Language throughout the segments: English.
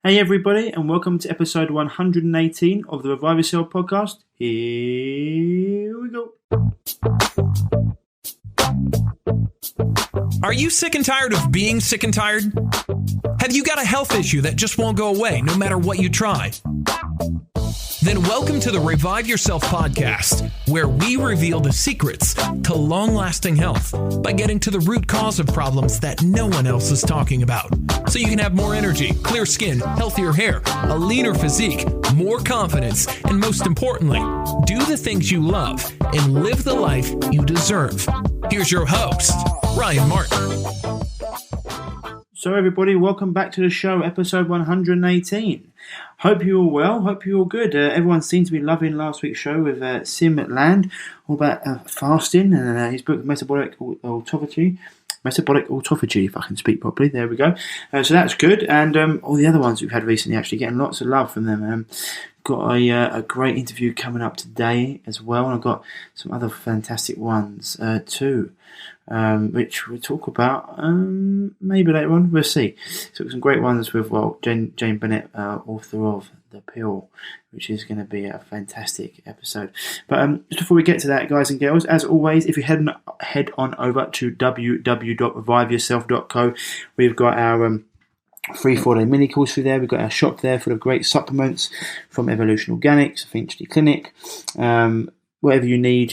Hey everybody, and welcome to episode 118 of the Revive Yourself podcast. Here we go. Are you sick and tired of being sick and tired? Have you got a health issue that just won't go away no matter what you try? Then welcome to the Revive Yourself podcast, where we reveal the secrets to long-lasting health by getting to the root cause of problems that no one else is talking about. So you can have more energy, clear skin, healthier hair, a leaner physique, more confidence, and most importantly, do the things you love and live the life you deserve. Here's your host, Ryan Martin. So everybody, welcome back to the show, episode 118. Hope you're all well, hope you're all good. Everyone seemed to be loving last week's show with Sim Land, all about fasting and his book Metabolic Autophagy, if I can speak properly. There we go. So that's good, and all the other ones we've had recently, actually getting lots of love from them. Got a great interview coming up today as well, and I've got some other fantastic ones too, which we'll talk about maybe later on. We'll see. So some great ones with Jane Bennett, author of The Pill, which is going to be a fantastic episode. But just before we get to that, guys and girls, as always, if you head on over to www.reviveyourself.co, we've got our free 4-day mini course through there. We've got our shop there full of great supplements from Evolution Organics, Finchley Clinic, whatever you need,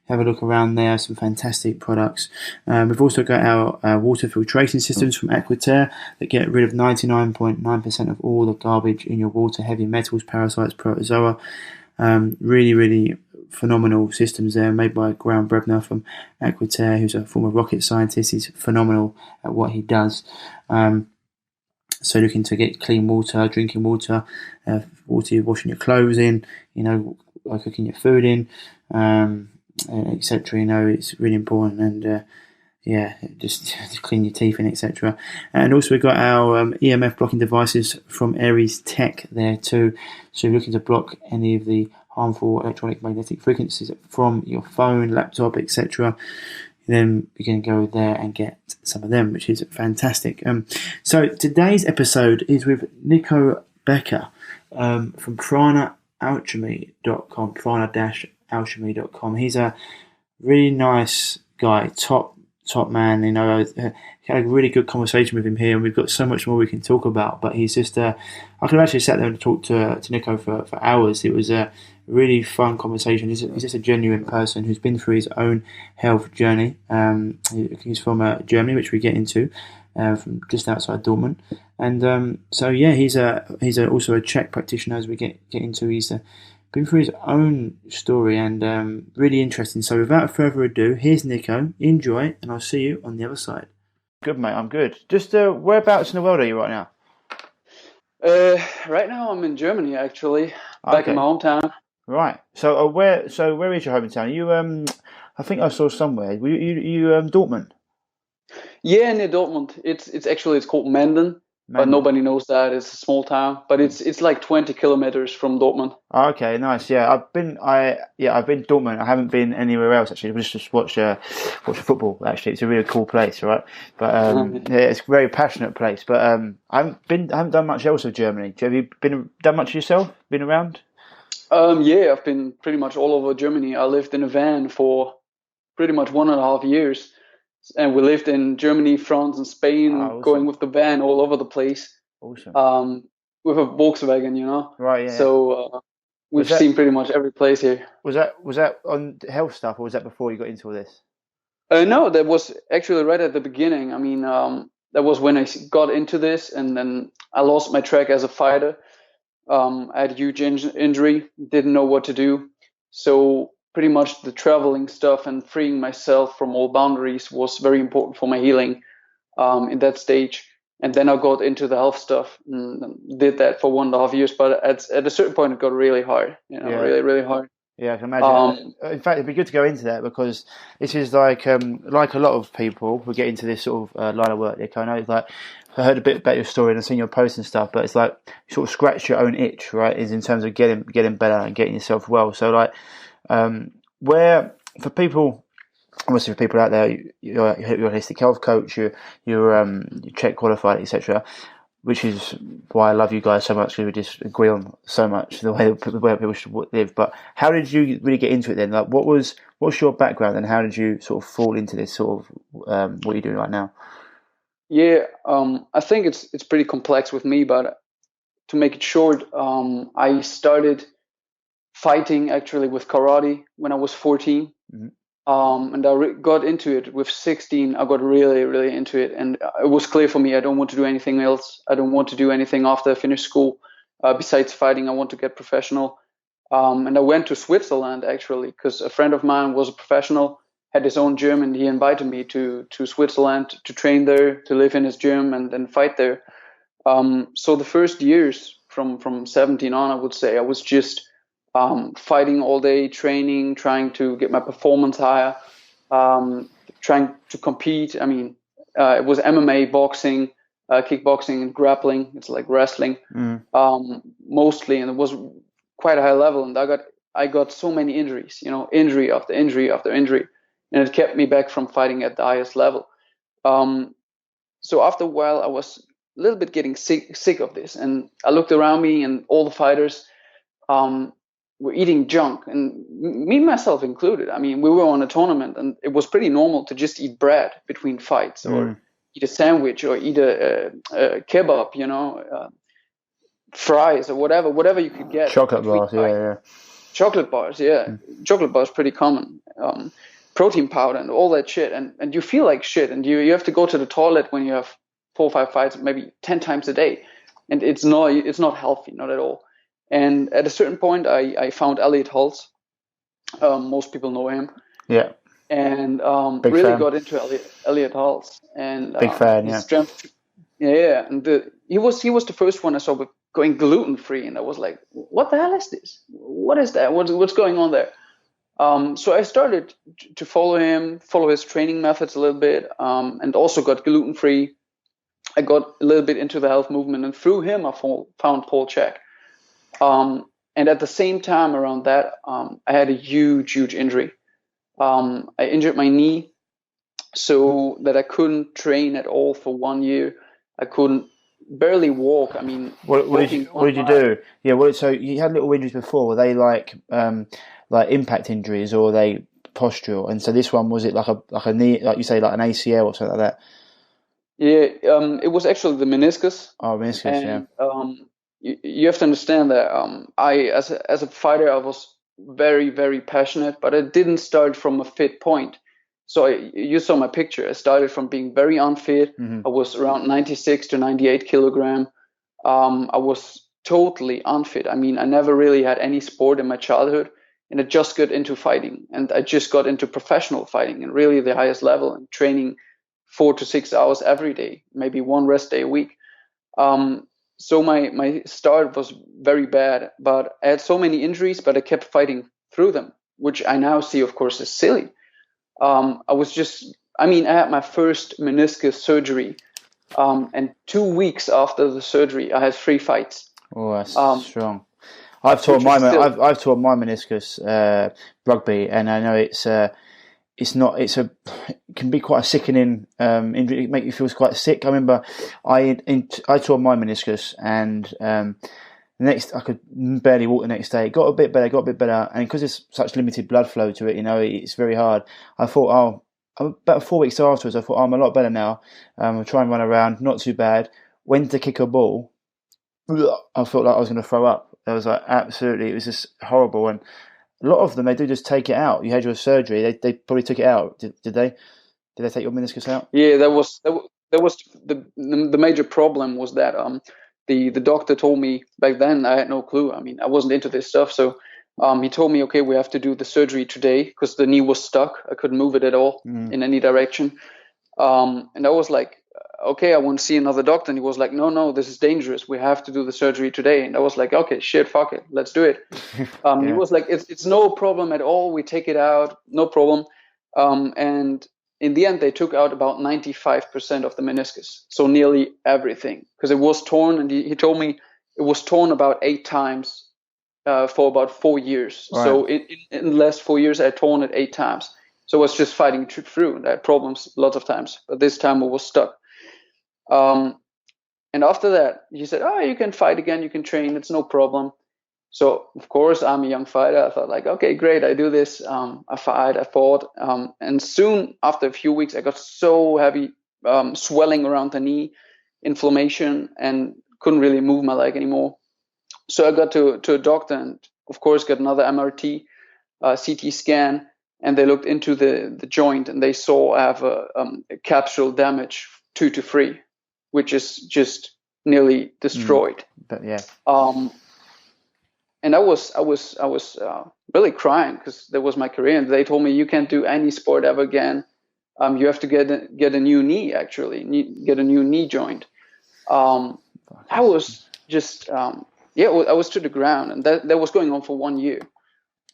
have a look around there. Some fantastic products. We've also got our water filtration systems from Aquitaire that get rid of 99.9% of all the garbage in your water, heavy metals, parasites, protozoa. Really, really phenomenal systems there, made by Graham Brebner from Aquitaire, who's a former rocket scientist. He's phenomenal at what he does. So looking to get clean water, drinking water, water you're washing your clothes in, cooking your food in, etc. It's really important, and just clean your teeth in, etc. And also we've got our EMF blocking devices from Aries Tech there too. So if you're looking to block any of the harmful electronic magnetic frequencies from your phone, laptop, etc., then you can go there and get some of them, which is fantastic. So today's episode is with Nico Becker from prana-alchemy.com. He's a really nice guy, top man. I had a really good conversation with him here, and we've got so much more we can talk about. But he's just, I could have actually sat there and talked to Nico for hours. It was a really fun conversation. He's just a genuine person who's been through his own health journey. He's from Germany, which we get into, from just outside Dortmund. And he's also a CHEK practitioner, as we get into. He's been through his own story, and really interesting. So without further ado, here's Nico. Enjoy, and I'll see you on the other side. Good, mate. I'm good. Just whereabouts in the world are you right now? Right now I'm in Germany, actually, back in my hometown. Right. So where is your hometown? You I think I saw somewhere. You Dortmund? Yeah, near Dortmund. It's called Menden. But nobody knows that. It's a small town, but it's like 20 kilometers from Dortmund. Okay, nice. Yeah, I've been Dortmund. I haven't been anywhere else actually. We just watch football. Actually, it's a really cool place, right? But it's a very passionate place. But I haven't done much else of Germany. Have you done much yourself? Been around? Yeah, I've been pretty much all over Germany. I lived in a van for pretty much 1.5 years. And we lived in Germany, France, and Spain, awesome. Going with the van all over the place. Awesome. With a Volkswagen, Right, yeah. So we've seen pretty much every place here. Was that on health stuff, or was that before you got into all this? No, that was actually right at the beginning. I mean, that was when I got into this, and then I lost my track as a fighter. I had a huge injury, didn't know what to do. So pretty much the traveling stuff and freeing myself from all boundaries was very important for my healing in that stage. And then I got into the health stuff and did that for 1.5 years. But at a certain point, it got really hard, really, really hard. Yeah, I can imagine. In fact, it'd be good to go into that, because this is like a lot of people who get into this sort of line of work. I know, it's like, I heard a bit about your story and I've seen your posts and stuff, but it's like you sort of scratch your own itch, right? Is in terms of getting better and getting yourself well. So like, where for people, obviously for people out there, you're a holistic health coach, you're CHEK qualified, etc. which is why I love you guys so much, because we just agree on so much the way people should live. But how did you really get into it then? Like, what's your background, and how did you sort of fall into this sort of what you're doing right now? Yeah, I think it's pretty complex with me, but to make it short, I started fighting actually with karate when I was 14. Mm-hmm. And I got into it with 16. I got really, really into it. And it was clear for me, I don't want to do anything else. I don't want to do anything after I finish school. Besides fighting, I want to get professional. And I went to Switzerland, actually, because a friend of mine was a professional, had his own gym, and he invited me to Switzerland to train there, to live in his gym and then fight there. So the first years from 17 on, I would say, I was just fighting all day, training, trying to get my performance higher, trying to compete. I mean, it was MMA, boxing, kickboxing, and grappling. It's like wrestling, mostly, and it was quite a high level. And I got so many injuries, injury after injury after injury, and it kept me back from fighting at the highest level. So after a while, I was a little bit getting sick of this, and I looked around me, and all the fighters were eating junk, and me myself included. I mean, we were on a tournament, and it was pretty normal to just eat bread between fights, or eat a sandwich, or eat a kebab, fries, or whatever you could get. Chocolate bars, yeah. Chocolate bars, yeah. Chocolate bars, pretty common. Protein powder and all that shit, and you feel like shit, and you have to go to the toilet when you have 4 or 5 fights, maybe 10 times a day, and it's not healthy, not at all. And at a certain point, I found Elliot Hulse. Most people know him. Yeah. And Big really fan. got into Elliot Hulse. And big fan, yeah. Strength, yeah. And he was the first one I saw with going gluten free, and I was like, what the hell is this? What is that? What's going on there? So I started to follow his training methods a little bit, and also got gluten free. I got a little bit into the health movement, and through him, I found Paul Chek. And at the same time around that, I had a huge injury. I injured my knee so that I couldn't train at all for 1 year. I couldn't barely walk. I mean, what did you do? Yeah, so you had little injuries before. Were they like impact injuries, or were they postural? And so this one, was it like a knee, like you say, like an ACL or something like that? Yeah, it was actually the meniscus. Oh, meniscus, and, yeah. You have to understand that I, as a fighter, I was very, very passionate, but I didn't start from a fit point. So you saw my picture. I started from being very unfit. Mm-hmm. I was around 96 to 98 kilogram. I was totally unfit. I mean, I never really had any sport in my childhood, and I just got into fighting, and I just got into professional fighting, and really the highest level, and training 4 to 6 hours every day, maybe one rest day a week. So my start was very bad, but I had so many injuries, but I kept fighting through them, which I now see, of course, is silly. I had my first meniscus surgery, and 2 weeks after the surgery, I had 3 fights. Oh, that's strong. I've torn my meniscus rugby, and I know it can be quite a sickening injury. It makes you feel quite sick. I remember I tore my meniscus, and I could barely walk the next day. It got a bit better, and because there's such limited blood flow to it, it's very hard. I thought, about 4 weeks afterwards, I thought, I'm a lot better now. I'll try and run around, not too bad. Went to kick a ball, I felt like I was going to throw up. I was like, absolutely, it was just horrible. And a lot of them, they do just take it out. You had your surgery, they probably took it out. Did they? Did they take your meniscus out? Yeah, that was the major problem was that the doctor told me back then. I had no clue. I mean, I wasn't into this stuff, so he told me, okay, we have to do the surgery today because the knee was stuck. I couldn't move it at all in any direction. And I was like, okay, I want to see another doctor. And he was like, no, this is dangerous. We have to do the surgery today. And I was like, okay, shit, fuck it, let's do it. He was like, it's no problem at all. We take it out, no problem. And in the end, they took out about 95% of the meniscus, so nearly everything, because it was torn. And he told me it was torn about 8 times for about 4 years. Right. So in the last 4 years, I had torn it 8 times. So I was just fighting through. I had problems lots of times, but this time I was stuck. And And after that, he said, "Oh, you can fight again. You can train. It's no problem." So of course, I'm a young fighter. I thought like, okay, great. I do this. I fought. And soon after a few weeks, I got so heavy, swelling around the knee, inflammation, and couldn't really move my leg anymore. So I got to a doctor and of course got another MRT, CT scan, and they looked into the joint and they saw I have a capsule damage 2 to 3, which is just nearly destroyed. But yeah. And I was really crying because that was my career, and they told me you can't do any sport ever again. You have to get a new knee, actually, get a new knee joint. I was just I was to the ground, and that was going on for 1 year.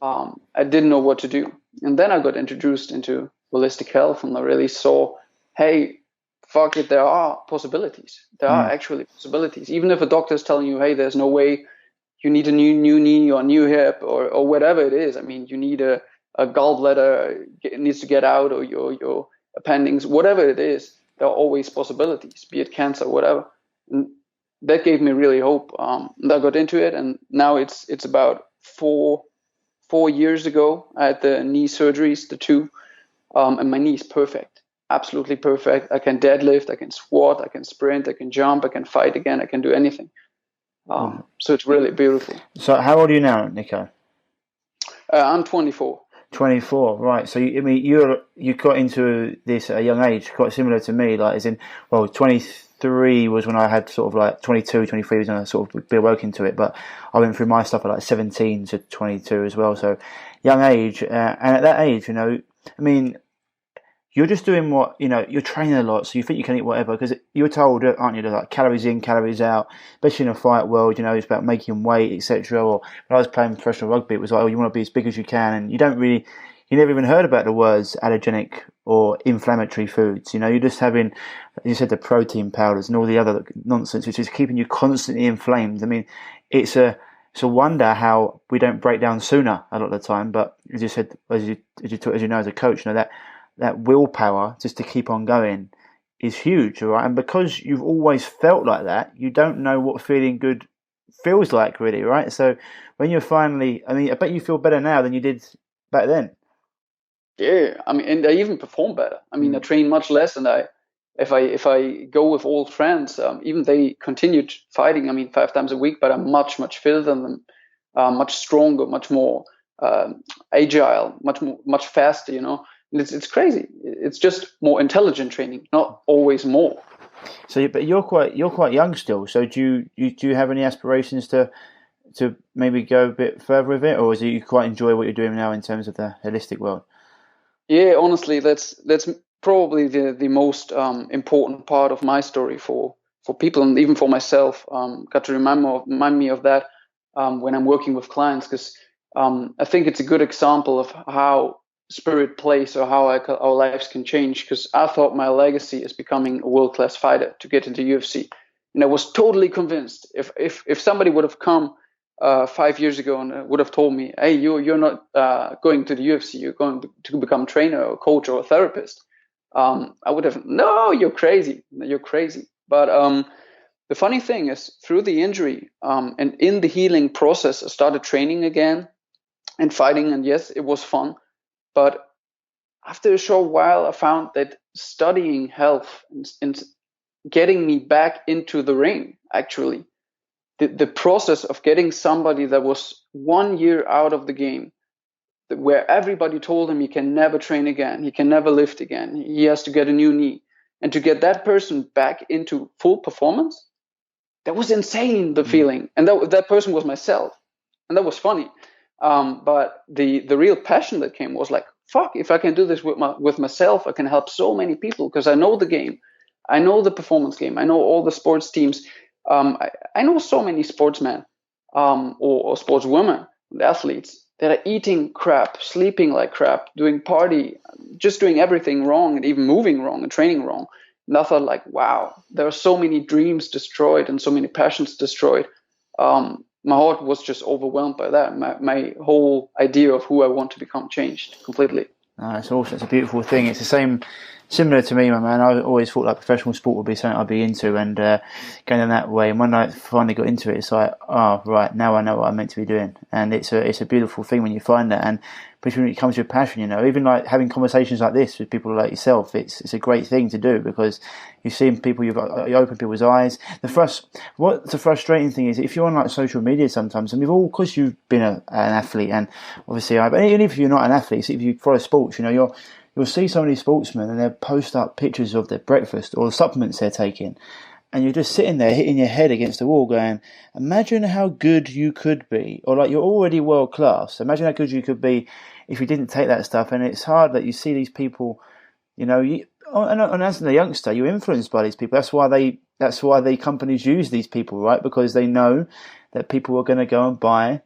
I didn't know what to do, and then I got introduced into holistic health, and I really saw, hey, fuck it, there are possibilities. There are actually possibilities, even if a doctor is telling you, hey, there's no way. You need a new knee or a new hip or whatever it is. I mean, you need a gallbladder, it needs to get out, or your appendix, whatever it is. There are always possibilities, be it cancer, whatever. And that gave me really hope. And I got into it, and now it's about 4 years ago. I had the knee surgeries, the 2, and my knee is perfect, absolutely perfect. I can deadlift, I can squat, I can sprint, I can jump, I can fight again, I can do anything. So it's really beautiful. So how old are you now, Nico? I'm 24. 24, right. So you got into this at a young age, quite similar to me, like as in, well, 23 was when I had sort of like 22, 23 was when I sort of be awoken to it, but I went through my stuff at like 17 to 22 as well, so young age, and at that age, I mean, you're just doing what, you're training a lot, so you think you can eat whatever, because you're told, aren't you, like calories in, calories out, especially in a fight world, it's about making weight, etc. Or when I was playing professional rugby, it was like, you want to be as big as you can, and you never even heard about the words allergenic or inflammatory foods, you're just having, you said, the protein powders and all the other nonsense, which is keeping you constantly inflamed. I mean, it's a wonder how we don't break down sooner a lot of the time, but as you said, as you know as a coach, that willpower just to keep on going is huge, all right? And because you've always felt like that, you don't know what feeling good feels like, really, right? So when you're finally, I bet you feel better now than you did back then. Yeah, and I even perform better. I train much less, and if I go with old friends, even they continued fighting. 5 times a week, but I'm much fitter than them, much stronger, much more agile, much faster. It's crazy. It's just more intelligent training, not always more. So, but you're quite young still. So, do you have any aspirations to maybe go a bit further with it, or is it you quite enjoy what you're doing now in terms of the holistic world? Yeah, honestly, that's probably the most important part of my story for people, and even for myself. Got to remind me of that when I'm working with clients, because I think it's a good example of how spirit plays, or how our lives can change. Because I thought my legacy is becoming a world-class fighter to get into UFC, and I was totally convinced. If somebody would have come 5 years ago and would have told me, hey, you're not going to the UFC, you're going to become a trainer or a coach or a therapist, I would have, no, you're crazy. But the funny thing is, through the injury and in the healing process, I started training again and fighting, and yes, it was fun. But after a short while, I found that studying health and getting me back into the ring, actually, the process of getting somebody that was 1 year out of the game, where everybody told him he can never train again, he can never lift again, he has to get a new knee, and to get that person back into full performance, that was insane, the feeling. And that person was myself, and that was funny. But the real passion that came was like, fuck, if I can do this with myself, I can help so many people, because I know the game, I know the performance game, I know all the sports teams, I know so many sportsmen or sportswomen, athletes that are eating crap, sleeping like crap, doing party, just doing everything wrong, and even moving wrong and training wrong. And I thought, like, wow, there are so many dreams destroyed and so many passions destroyed. My heart was just overwhelmed by that. My whole idea of who I want to become changed completely. It's awesome. It's a beautiful thing. It's the Similar to me, my man. I always thought like professional sport would be something I'd be into, and going in that way. And when I finally got into it, it's like, oh right, now I know what I'm meant to be doing, and it's a beautiful thing when you find that. And especially when it comes to your passion, even like having conversations like this with people like yourself, it's a great thing to do because you see people, you open people's eyes. What's the frustrating thing is if you're on like social media sometimes, and because you've been an athlete, and obviously, even if you're not an athlete, if you follow sports, you'll see so many sportsmen and they'll post up pictures of their breakfast or the supplements they're taking. And you're just sitting there hitting your head against the wall going, imagine how good you could be. Or like you're already world class. Imagine how good you could be if you didn't take that stuff. And it's hard that you see these people, and as a youngster, you're influenced by these people. That's why the companies use these people, right? Because they know that people are going to go and buy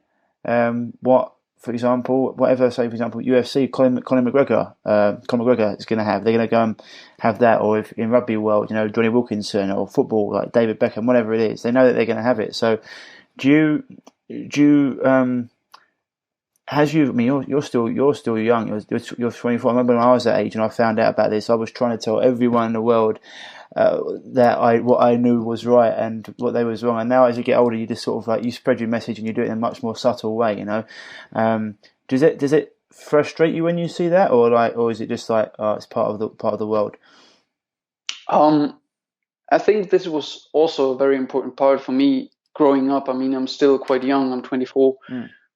for example, UFC, Conor McGregor is going to have. They're going to go and have that, or if in rugby world, Johnny Wilkinson, or football like David Beckham, whatever it is, they know that they're going to have it. So, you're still young. You're 24. I remember when I was that age and I found out about this, I was trying to tell everyone in the world that what I knew was right and what they was wrong. And now as you get older, you just sort of like you spread your message and you do it in a much more subtle way. Does it frustrate you when you see that, or is it just like it's part of the world? I think this was also a very important part for me growing up. I mean, I'm still quite young. I'm 24.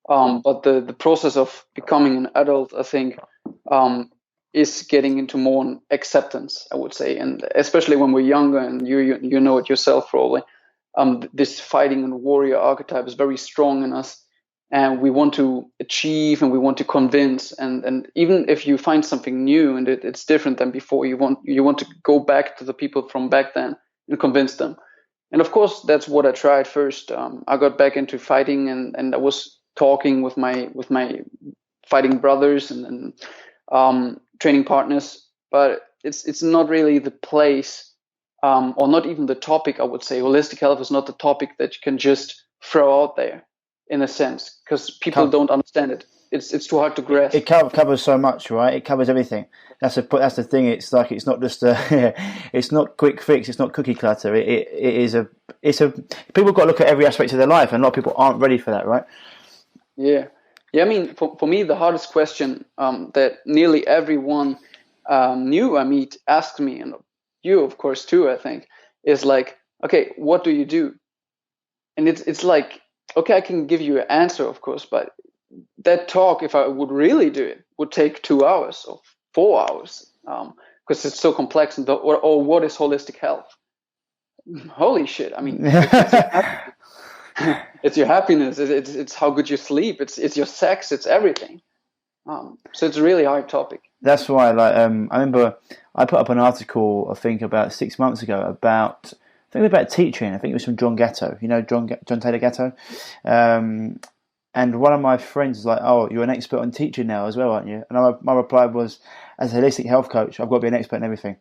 But the process of becoming an adult, I think, is getting into more acceptance, I would say, and especially when we're younger, and you know it yourself probably. This fighting and warrior archetype is very strong in us, and we want to achieve and we want to convince. And even if you find something new and it's different than before, you want to go back to the people from back then and convince them. And of course, that's what I tried first. I got back into fighting, and I was talking with my fighting brothers and training partners, but it's not really the place, or not even the topic. I would say holistic health is not the topic that you can just throw out there, in a sense, because people don't understand it. It's too hard to grasp. It covers so much, right? It covers everything. That's the thing. It's like it's not just it's not quick fix. It's not cookie clutter. It's a people got to look at every aspect of their life, and a lot of people aren't ready for that, right? Yeah. I mean, for me, the hardest question that nearly everyone new I meet asks me, and you, of course, too, I think, is like, okay, what do you do? And it's like, okay, I can give you an answer, of course, but that talk, if I would really do it, would take 2 hours or 4 hours, because it's so complex. And or what is holistic health? Holy shit! I mean, it's your happiness. It's how good you sleep. It's your sex. It's everything. So it's a really hard topic. That's why, I remember I put up an article, I think about 6 months ago, about teaching. I think it was from John Gatto. John Taylor Gatto. And one of my friends was like, "Oh, you're an expert on teaching now as well, aren't you?" And my reply was, "As a holistic health coach, I've got to be an expert in everything."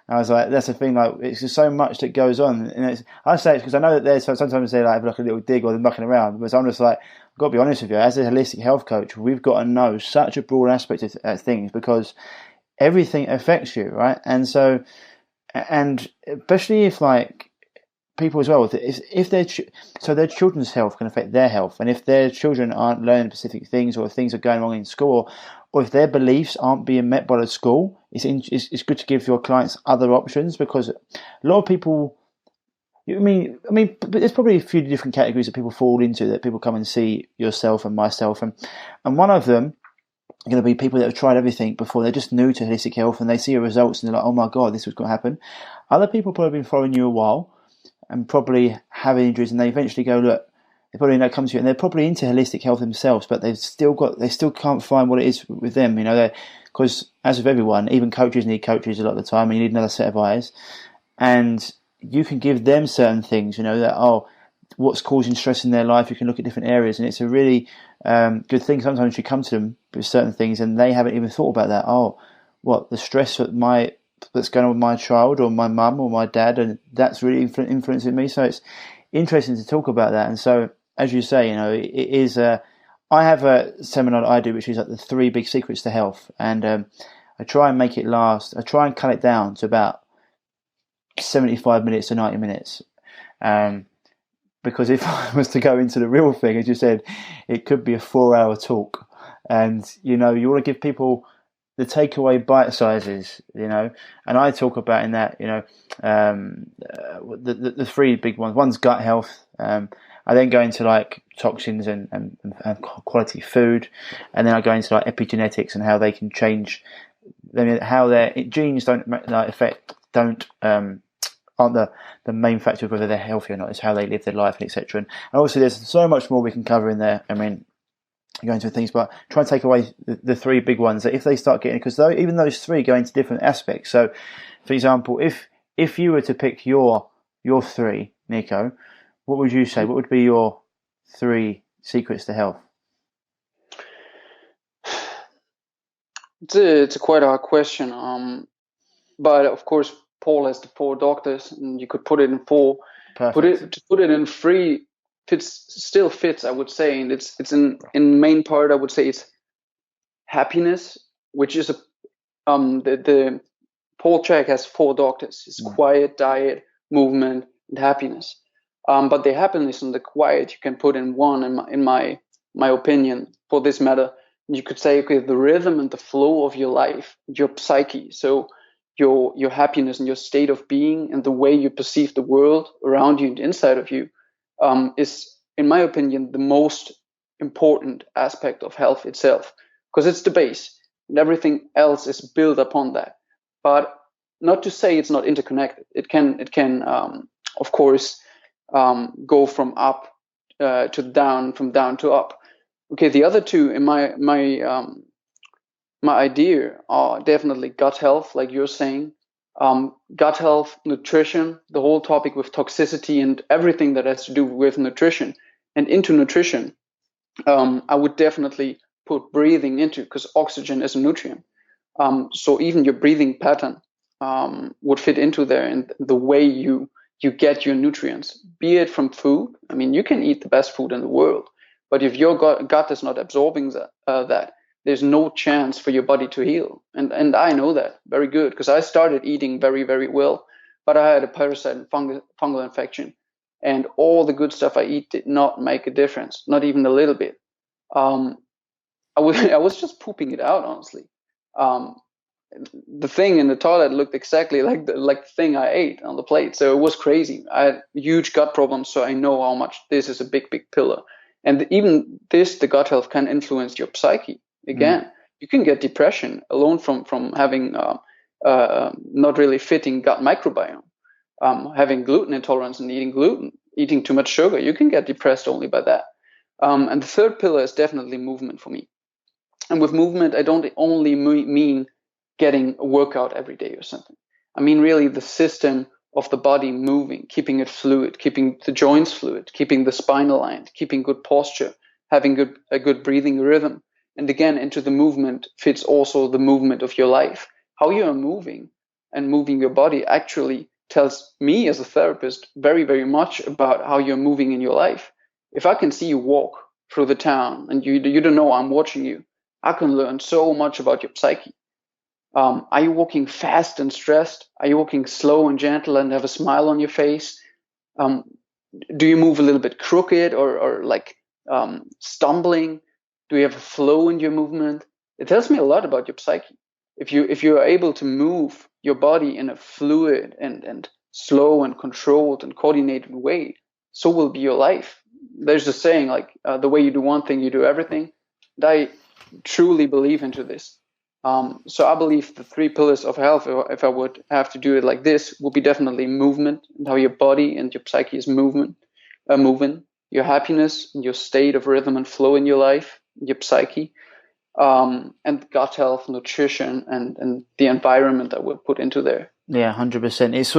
And I was like, "That's the thing. Like, it's just so much that goes on." And I say it's because I know that sometimes they have like a little dig or they're mucking around. But I'm just like, I've got to be honest with you. As a holistic health coach, we've got to know such a broad aspect of things because everything affects you, right? And so, and especially if like people as well, if their children's health can affect their health, and if their children aren't learning specific things, or if things are going wrong in school, or if their beliefs aren't being met by the school, it's good to give your clients other options, because a lot of people, I mean, there's probably a few different categories that people fall into, that people come and see yourself and myself, and one of them are going to be people that have tried everything before. They're just new to holistic health and they see your results and they're like, oh my God, this was going to happen. Other people probably been following you a while and probably have injuries, and they eventually go, look, they probably come to you and they're probably into holistic health themselves, but they still can't find what it is with them, because as with everyone, even coaches need coaches a lot of the time, and you need another set of eyes, and you can give them certain things, that, what's causing stress in their life. You can look at different areas, and it's a really good thing. Sometimes you come to them with certain things and they haven't even thought about that. The stress that's going on with my child or my mum or my dad, and that's really influencing me. So it's interesting to talk about that. And so, as you say, it is. I have a seminar that I do, which is like the 3 big secrets to health, and I try and make it last. I try and cut it down to about 75 minutes to 90 minutes. Because if I was to go into the real thing, as you said, it could be a 4-hour talk. And, you want to give people the takeaway bite sizes, and I talk about in that, the three big ones. One's gut health. I then go into like toxins and quality food, and then I go into like epigenetics and how they can change, how their genes aren't the main factor of whether they're healthy or not. It's how they live their life and etc. And obviously there's so much more we can cover in there. I mean, go into things, but try and take away the three big ones that if they start getting, because even those three go into different aspects. So, for example, if you were to pick your three, Nico, what would you say? What would be your 3 secrets to health? It's a quite hard question. But of course, Paul has the 4 doctors, and you could put it in 4. Perfect. Put it in 3 still fits, I would say, and it's in main part. I would say it's happiness, which is the Paul Chek has 4 doctors. It's quiet, diet, movement, and happiness. But the happiness and the quiet you can put in 1, in my opinion, for this matter. You could say, okay, the rhythm and the flow of your life, your psyche. So your happiness and your state of being and the way you perceive the world around you and inside of you is, in my opinion, the most important aspect of health itself, because it's the base and everything else is built upon that. But not to say it's not interconnected. It can of course go from up to down, from down to up. Okay, the other 2 in my idea are definitely gut health, like you're saying. Gut health, nutrition, the whole topic with toxicity and everything that has to do with nutrition. And into nutrition, I would definitely put breathing into, because oxygen is a nutrient. So even your breathing pattern would fit into there, and the way you get your nutrients, be it from food. I mean, you can eat the best food in the world, but if your gut is not absorbing that, there's no chance for your body to heal. And I know that very good, because I started eating very, very well, but I had a parasite and fungal infection, and all the good stuff I eat did not make a difference, not even a little bit. I was just pooping it out, honestly. The thing in the toilet looked exactly like the thing I ate on the plate. So it was crazy. I had huge gut problems, so I know how much this is a big, big pillar. And even the gut health can influence your psyche. Again, you can get depression alone from having not really fitting gut microbiome, having gluten intolerance and eating gluten, eating too much sugar. You can get depressed only by that. And the third pillar is definitely movement for me. And with movement, I don't only mean getting a workout every day or something. I mean really the system of the body moving, keeping it fluid, keeping the joints fluid, keeping the spine aligned, keeping good posture, having a good breathing rhythm. And again, into the movement fits also the movement of your life. How you are moving and moving your body actually tells me as a therapist very, very much about how you're moving in your life. If I can see you walk through the town and you don't know I'm watching you, I can learn so much about your psyche. Are you walking fast and stressed? Are you walking slow and gentle and have a smile on your face? Do you move a little bit crooked or like stumbling? Do you have a flow in your movement? It tells me a lot about your psyche. If you are able to move your body in a fluid and slow and controlled and coordinated way, so will be your life. There's a saying like the way you do one thing, you do everything. And I truly believe into this. So I believe the 3 pillars of health, if I would have to do it like this, would be definitely movement and how your body and your psyche is moving, your happiness and your state of rhythm and flow in your life, your psyche, and gut health, nutrition, and the environment that we'll put into there. Yeah, 100%. It's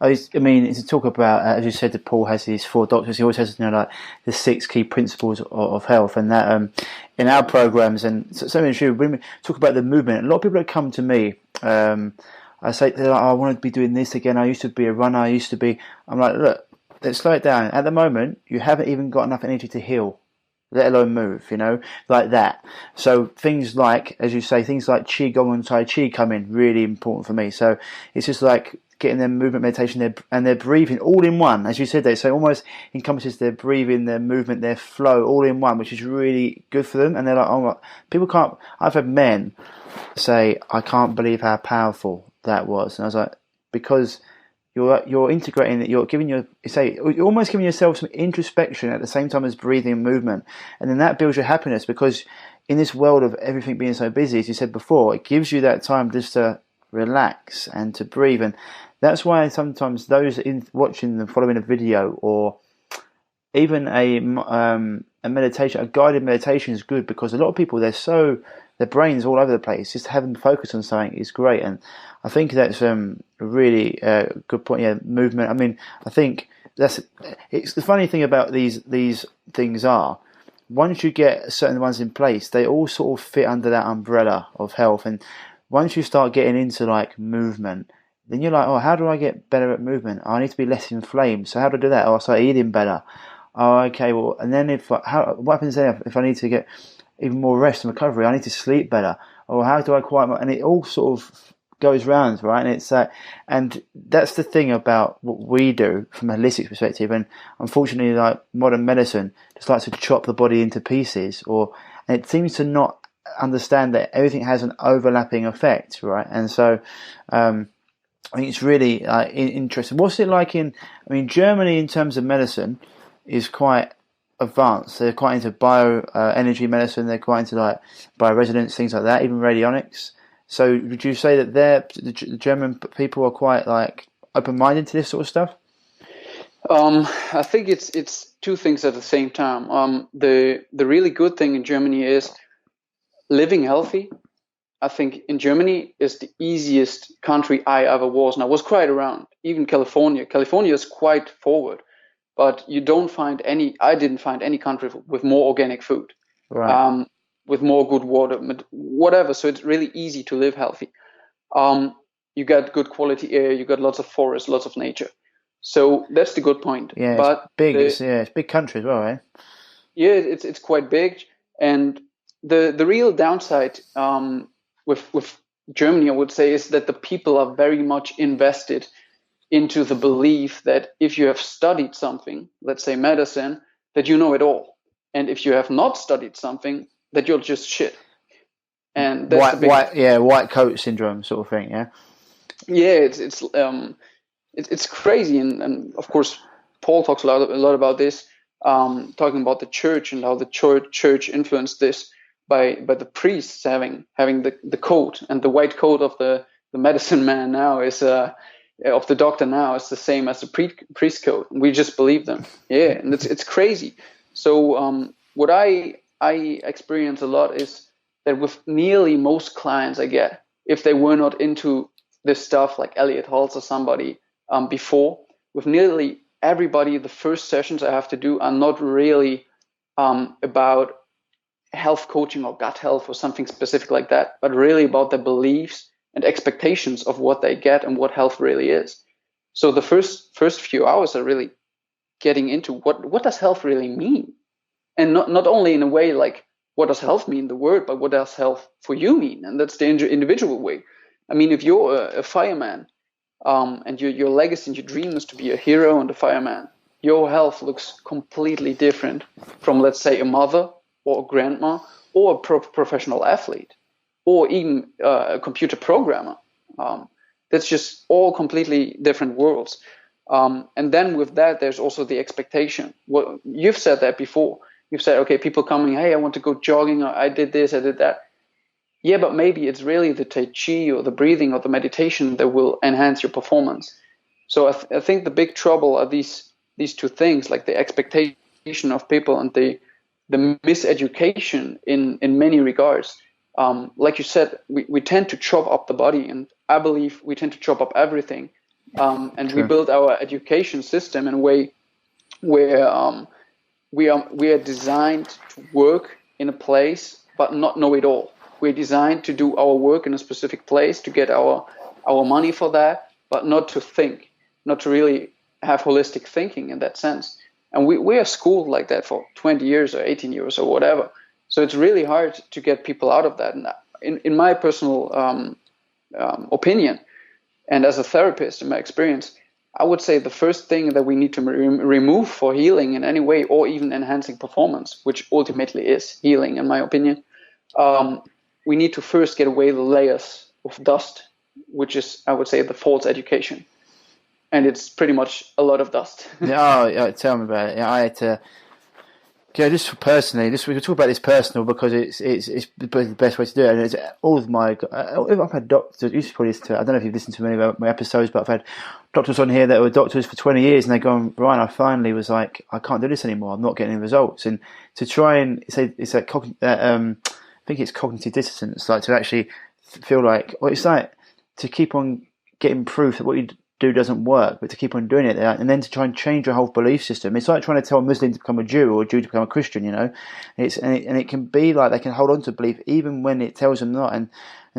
I mean, it's to talk about, as you said, that Paul has his 4 doctors. He always has, like the 6 key principles of health, and that in our programs and something true. When we talk about the movement, a lot of people that come to me, I say, I want to be doing this again. I used to be a runner. I'm like, look, let's slow it down. At the moment, you haven't even got enough energy to heal. let alone move, like that. So things like, as you say, things like Qigong and Tai Chi come in really important for me. So it's just like getting their movement, meditation, and their breathing all in one, as you said there. So it almost encompasses their breathing, their movement, their flow all in one, which is really good for them. And they're like, oh, people can't. I've had men say, I can't believe how powerful that was. And I was like, because you're integrating it, you're almost giving yourself some introspection at the same time as breathing and movement, and then that builds your happiness, because in this world of everything being so busy, as you said before, it gives you that time just to relax and to breathe. And that's why sometimes those watching and following a video, or even a meditation, a guided meditation, is good, because a lot of people, their brain's all over the place. Just having them focus on something is great, and I think that's a really good point. Yeah, movement. I mean, I think it's the funny thing about these things are, once you get certain ones in place, they all sort of fit under that umbrella of health. And once you start getting into like movement, then you're like, oh, how do I get better at movement? Oh, I need to be less inflamed. So how do I do that? Oh, I start eating better. Oh, okay. Well, and then what happens then if I need to get even more rest and recovery? I need to sleep better. Or how do I and it all sort of goes round, right? And it's and that's the thing about what we do from a holistic perspective. And unfortunately, like modern medicine just likes to chop the body into pieces, and it seems to not understand that everything has an overlapping effect, right? And so I think it's really interesting. What's it like Germany in terms of medicine is quite advanced. They're quite into energy medicine. They're quite into like bioresonance, things like that, even radionics. So would you say that the German people are quite like open-minded to this sort of stuff? I think it's two things at the same time. The really good thing in Germany is living healthy. I think in Germany is the easiest country I ever was, and I was quite around. Even California. California is quite forward, but I didn't find any country with more organic food, right. with more good water, whatever. So it's really easy to live healthy. You got good quality air, you got lots of forests, lots of nature. So that's the good point. Yeah, but it's big. It's a big country as well, eh? Yeah, it's quite big, and the real downside with Germany, I would say, is that the people are very much invested into the belief that if you have studied something, let's say medicine, that you know it all, and if you have not studied something, that you're just shit. And that's white coat syndrome sort of thing. Yeah, it's crazy, and of course Paul talks a lot about this, talking about the church and how the church influenced this by the priests having the coat, and the white coat of the medicine man now is of the doctor now is the same as the priest coat. We just believe them. Yeah, and it's crazy. So what I experience a lot is that with nearly most clients I get, if they were not into this stuff like Elliot Holtz or somebody before, with nearly everybody, the first sessions I have to do are not really about health coaching or gut health or something specific like that, but really about their beliefs and expectations of what they get and what health really is. So the first few hours are really getting into what does health really mean, and not only in a way like what does health mean, the word, but what does health for you mean, and that's the individual way. I mean, if you're a fireman, and your legacy and your dream is to be a hero and a fireman, your health looks completely different from, let's say, a mother or a grandma or a professional athlete or even a computer programmer. That's just all completely different worlds. And then with that, there's also the expectation. What you've said that before. You've said, okay, people coming, hey, I want to go jogging, or I did this, I did that. Yeah, but maybe it's really the Tai Chi or the breathing or the meditation that will enhance your performance. So I think the big trouble are these two things, like the expectation of people and the miseducation in many regards. Like you said, we tend to chop up the body, and I believe we tend to chop up everything. And we build our education system in a way where we are designed to work in a place but not know it all. We're designed to do our work in a specific place to get our money for that, but not to think, not to really have holistic thinking in that sense. And we are schooled like that for 20 years or 18 years or whatever. So it's really hard to get people out of that. And in my personal opinion, and as a therapist, in my experience, I would say the first thing that we need to remove for healing in any way, or even enhancing performance, which ultimately is healing, in my opinion, we need to first get away the layers of dust, which is, I would say, the false education. And it's pretty much a lot of dust. Tell me about it. Yeah, I had to. Yeah, just personally, we can talk about this personal because it's the best way to do it. And it's all of my. I've had doctors. You should probably listen to it. I don't know if you've listened to many of my episodes, but I've had doctors on here that were doctors for 20 years, and they go, Brian, I finally was like, I can't do this anymore. I'm not getting any results. And to try and say it's I think it's cognitive dissonance, like to actually feel like, well, it's like to keep on getting proof that what you do doesn't work, but to keep on doing it, and then to try and change your whole belief system. It's like trying to tell a Muslim to become a Jew or a Jew to become a Christian, you know. It can be like they can hold on to belief even when it tells them not. And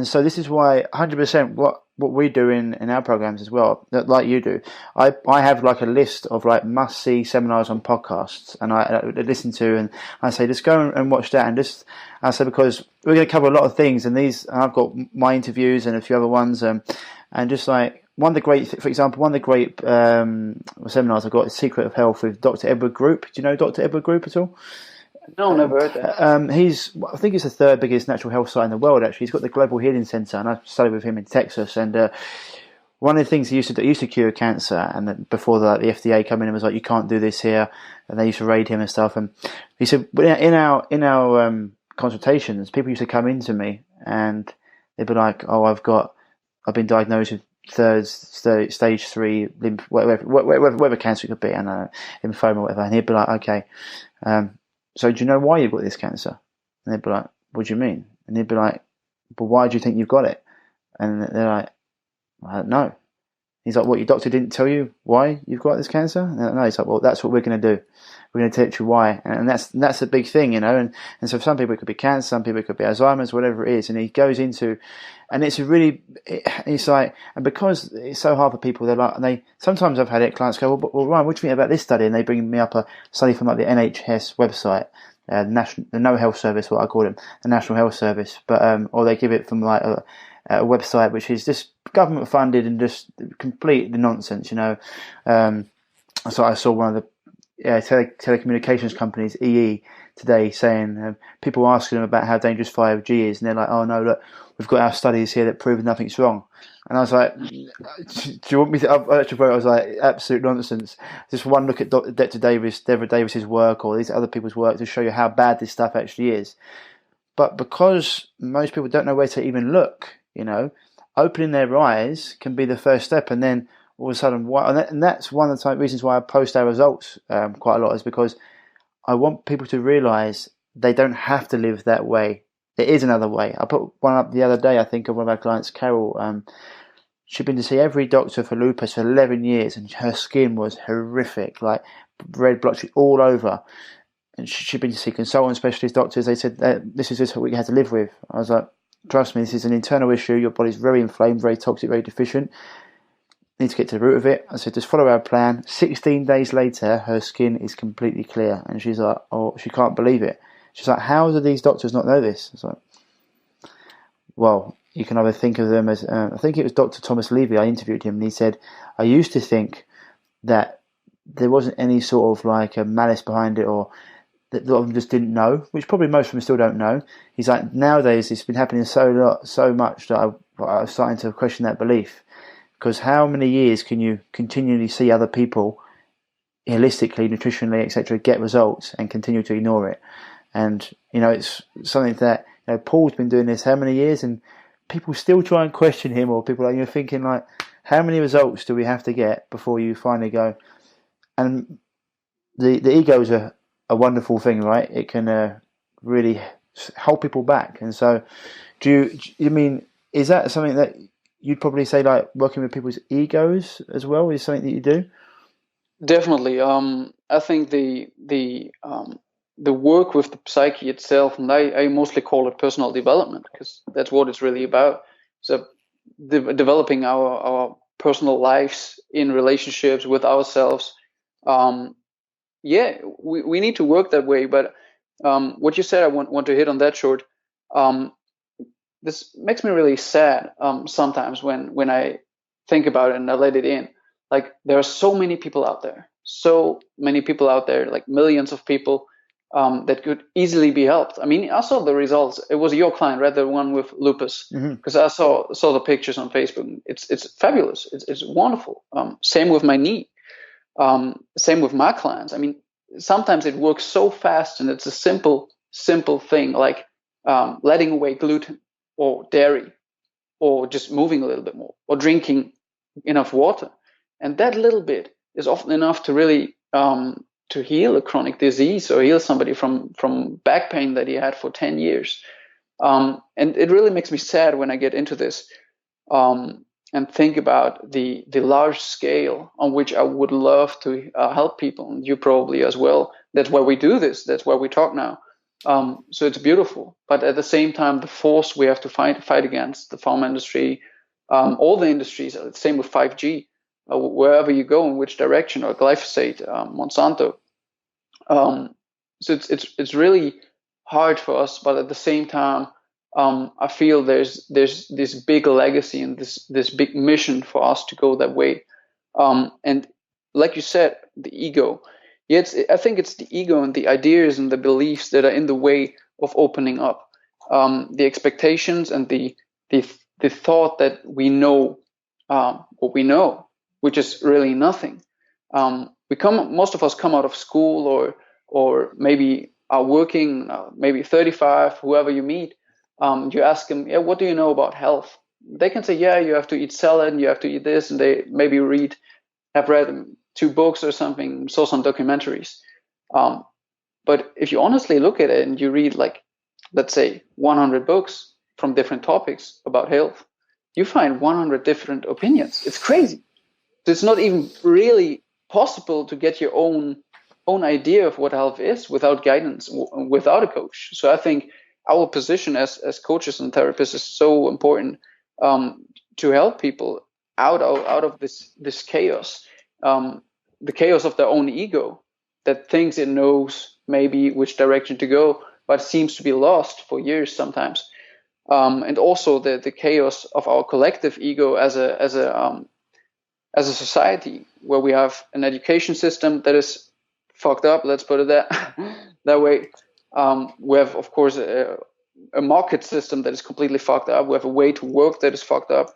so this is why 100% what we do in our programs as well, like you do. I have like a list of like must see seminars on podcasts, and I listen to, and I say just go and watch that, and just I say because we're going to cover a lot of things, and I've got my interviews and a few other ones, and just like. One of the great seminars I got is Secret of Health with Dr. Edward Group. Do you know Dr. Edward Group at all? No, never heard that. I think he's the third biggest natural health site in the world, actually. He's got the Global Healing Center, and I studied with him in Texas. And one of the things he used to cure cancer, and then before the FDA came in and was like, you can't do this here, and they used to raid him and stuff. And he said, in our consultations, people used to come into me, and they'd be like, oh, I've been diagnosed with stage 3 whatever cancer it could be, and lymphoma or whatever, and he'd be like, okay, so do you know why you've got this cancer? And they'd be like, what do you mean? And he'd be like, but why do you think you've got it? And they're like, I don't know. He's like, what, your doctor didn't tell you why you've got this cancer? And no. He's like, well, that's what we're going to do. We're going to teach you why. And that's a big thing, you know. And so for some people it could be cancer, some people it could be Alzheimer's, whatever it is. And he goes into, and it's like, and because it's so hard for people, they're like, and sometimes I've had clients go, well, Ryan, what do you think about this study? And they bring me up a study from like the NHS website, the No Health Service, what I call them, the National Health Service, but or they give it from like a website which is just government funded and just complete nonsense, you know. So I saw one of the telecommunications companies, EE, today saying people asking them about how dangerous 5G is, and they're like, oh no, look, we've got our studies here that prove nothing's wrong. And I was like, do you want me to? I actually wrote, I was like, absolute nonsense. Just one look at Deborah Davis's work, or these other people's work, to show you how bad this stuff actually is. But because most people don't know where to even look, you know, opening their eyes can be the first step, and then all of a sudden, and that's one of the reasons why I post our results quite a lot, is because I want people to realise they don't have to live that way. There is another way. I put one up the other day, I think, of one of our clients, Carol. She'd been to see every doctor for lupus for 11 years, and her skin was horrific, like red blotches all over. And she'd been to see consultant specialist doctors. They said, this is just what we had to live with. I was like, trust me, this is an internal issue. Your body's very inflamed, very toxic, very deficient. Need to get to the root of it. I said, just follow our plan. 16 days later, her skin is completely clear. And she's like, oh, she can't believe it. She's like, how do these doctors not know this? It's like, well, you can either think of them as, I think it was Dr. Thomas Levy, I interviewed him, and he said, I used to think that there wasn't any sort of like a malice behind it, or that a lot of them just didn't know, which probably most of them still don't know. He's like, nowadays it's been happening so much that I'm starting to question that belief. Because how many years can you continually see other people holistically, nutritionally, etc., get results and continue to ignore it? And, you know, it's something that, you know, Paul's been doing this how many years, and people still try and question him, or people are, you're thinking like, how many results do we have to get before you finally go? And the ego is a wonderful thing, right? It can really hold people back. And so do you mean, is that something that you'd probably say, like working with people's egos as well, is something that you do? Definitely. I think the work with the psyche itself, and I mostly call it personal development, because that's what it's really about. So developing our personal lives in relationships with ourselves, yeah, we need to work that way. But what you said, I want to hit on that short. This makes me really sad sometimes when I think about it and I let it in. Like, there are so many people out there, like millions of people that could easily be helped. I mean, I saw the results. It was your client, right? The one with lupus, because I saw the pictures on Facebook. It's fabulous. It's wonderful. Same with my knee. Same with my clients. I mean, sometimes it works so fast, and it's a simple thing like letting away gluten or dairy, or just moving a little bit more, or drinking enough water. And that little bit is often enough to really to heal a chronic disease, or heal somebody from back pain that he had for 10 years. And it really makes me sad when I get into this and think about the large scale on which I would love to help people, and you probably as well. That's why we do this. That's why we talk now. So it's beautiful, but at the same time, the force we have to fight against, the pharma industry, all the industries, same with 5G, wherever you go, in which direction, or glyphosate, Monsanto. So it's really hard for us, but at the same time, I feel there's this big legacy and this big mission for us to go that way. And like you said, the ego. Yeah, I think it's the ego and the ideas and the beliefs that are in the way of opening up. The expectations and the thought that we know what we know, which is really nothing. Most of us come out of school or maybe are working, maybe 35, whoever you meet. You ask them, yeah, what do you know about health? They can say, yeah, you have to eat salad and you have to eat this, and they maybe have read 2 books or something, saw some documentaries. But if you honestly look at it and you read, like, let's say 100 books from different topics about health, you find 100 different opinions. It's crazy. So it's not even really possible to get your own idea of what health is without guidance, without a coach. So I think our position as coaches and therapists is so important to help people out of this chaos. The chaos of their own ego, that thinks it knows maybe which direction to go, but seems to be lost for years sometimes. And also the chaos of our collective ego as a society, where we have an education system that is fucked up. Let's put it that way. We have, of course, a market system that is completely fucked up. We have a way to work that is fucked up.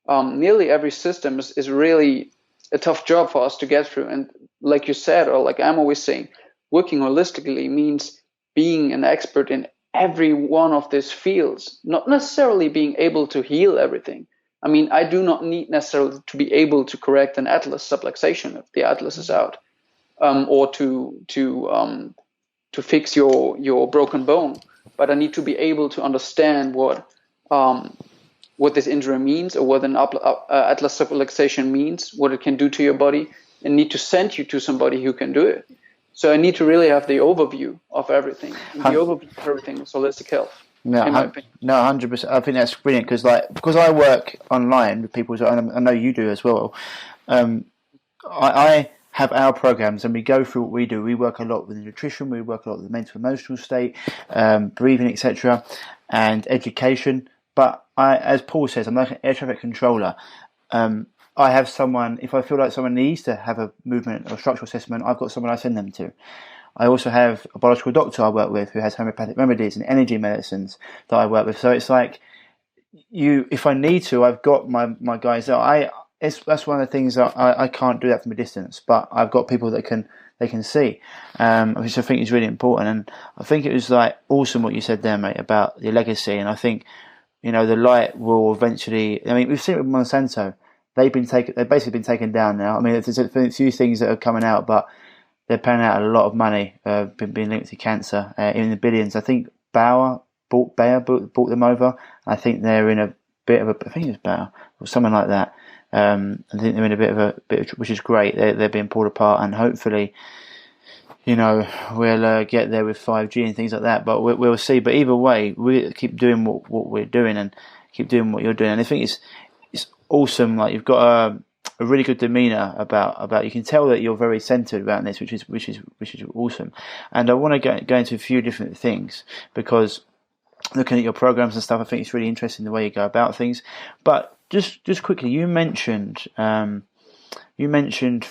Nearly every system is really a tough job for us to get through. And like you said, or like I'm always saying, working holistically means being an expert in every one of these fields, not necessarily being able to heal everything. I mean, I do not need necessarily to be able to correct an atlas subluxation if the atlas is out, or to fix your broken bone. But I need to be able to understand what this injury means, or what an atlas subluxation means, what it can do to your body, and need to send you to somebody who can do it. So I need to really have the overview of everything. And the overview of everything is holistic health. No, 100%. I think that's brilliant because I work online with people, and I know you do as well. I have our programs, and we go through what we do. We work a lot with nutrition, we work a lot with the mental emotional state, breathing, etc., and education. But as Paul says, I'm like an air traffic controller. I have someone, if I feel like someone needs to have a movement or structural assessment, I've got someone I send them to. I also have a biological doctor I work with who has homeopathic remedies and energy medicines that I work with. So it's like, if I need to, I've got my guys there. That's one of the things that I can't do that from a distance, but I've got people that they can see, which I think is really important. And I think it was like awesome what you said there, mate, about the legacy. And I think, the light will eventually. I mean, we've seen it with Monsanto. They've basically been taken down now. I mean, there's a few things that are coming out, but they're paying out a lot of money, being linked to cancer, in the billions. I think Bayer bought them over. I think they're in a bit of I think it's Bayer or something like that. I think they're in a bit of which is great. They're being pulled apart, and hopefully, we'll get there with 5G and things like that. But we'll see. But either way, we keep doing what we're doing and keep doing what you're doing. And I think it's awesome. Like, you've got a really good demeanour about. You can tell that you're very centred about this, which is awesome. And I want to go into a few different things, because looking at your programs and stuff, I think it's really interesting the way you go about things. But just quickly, you mentioned for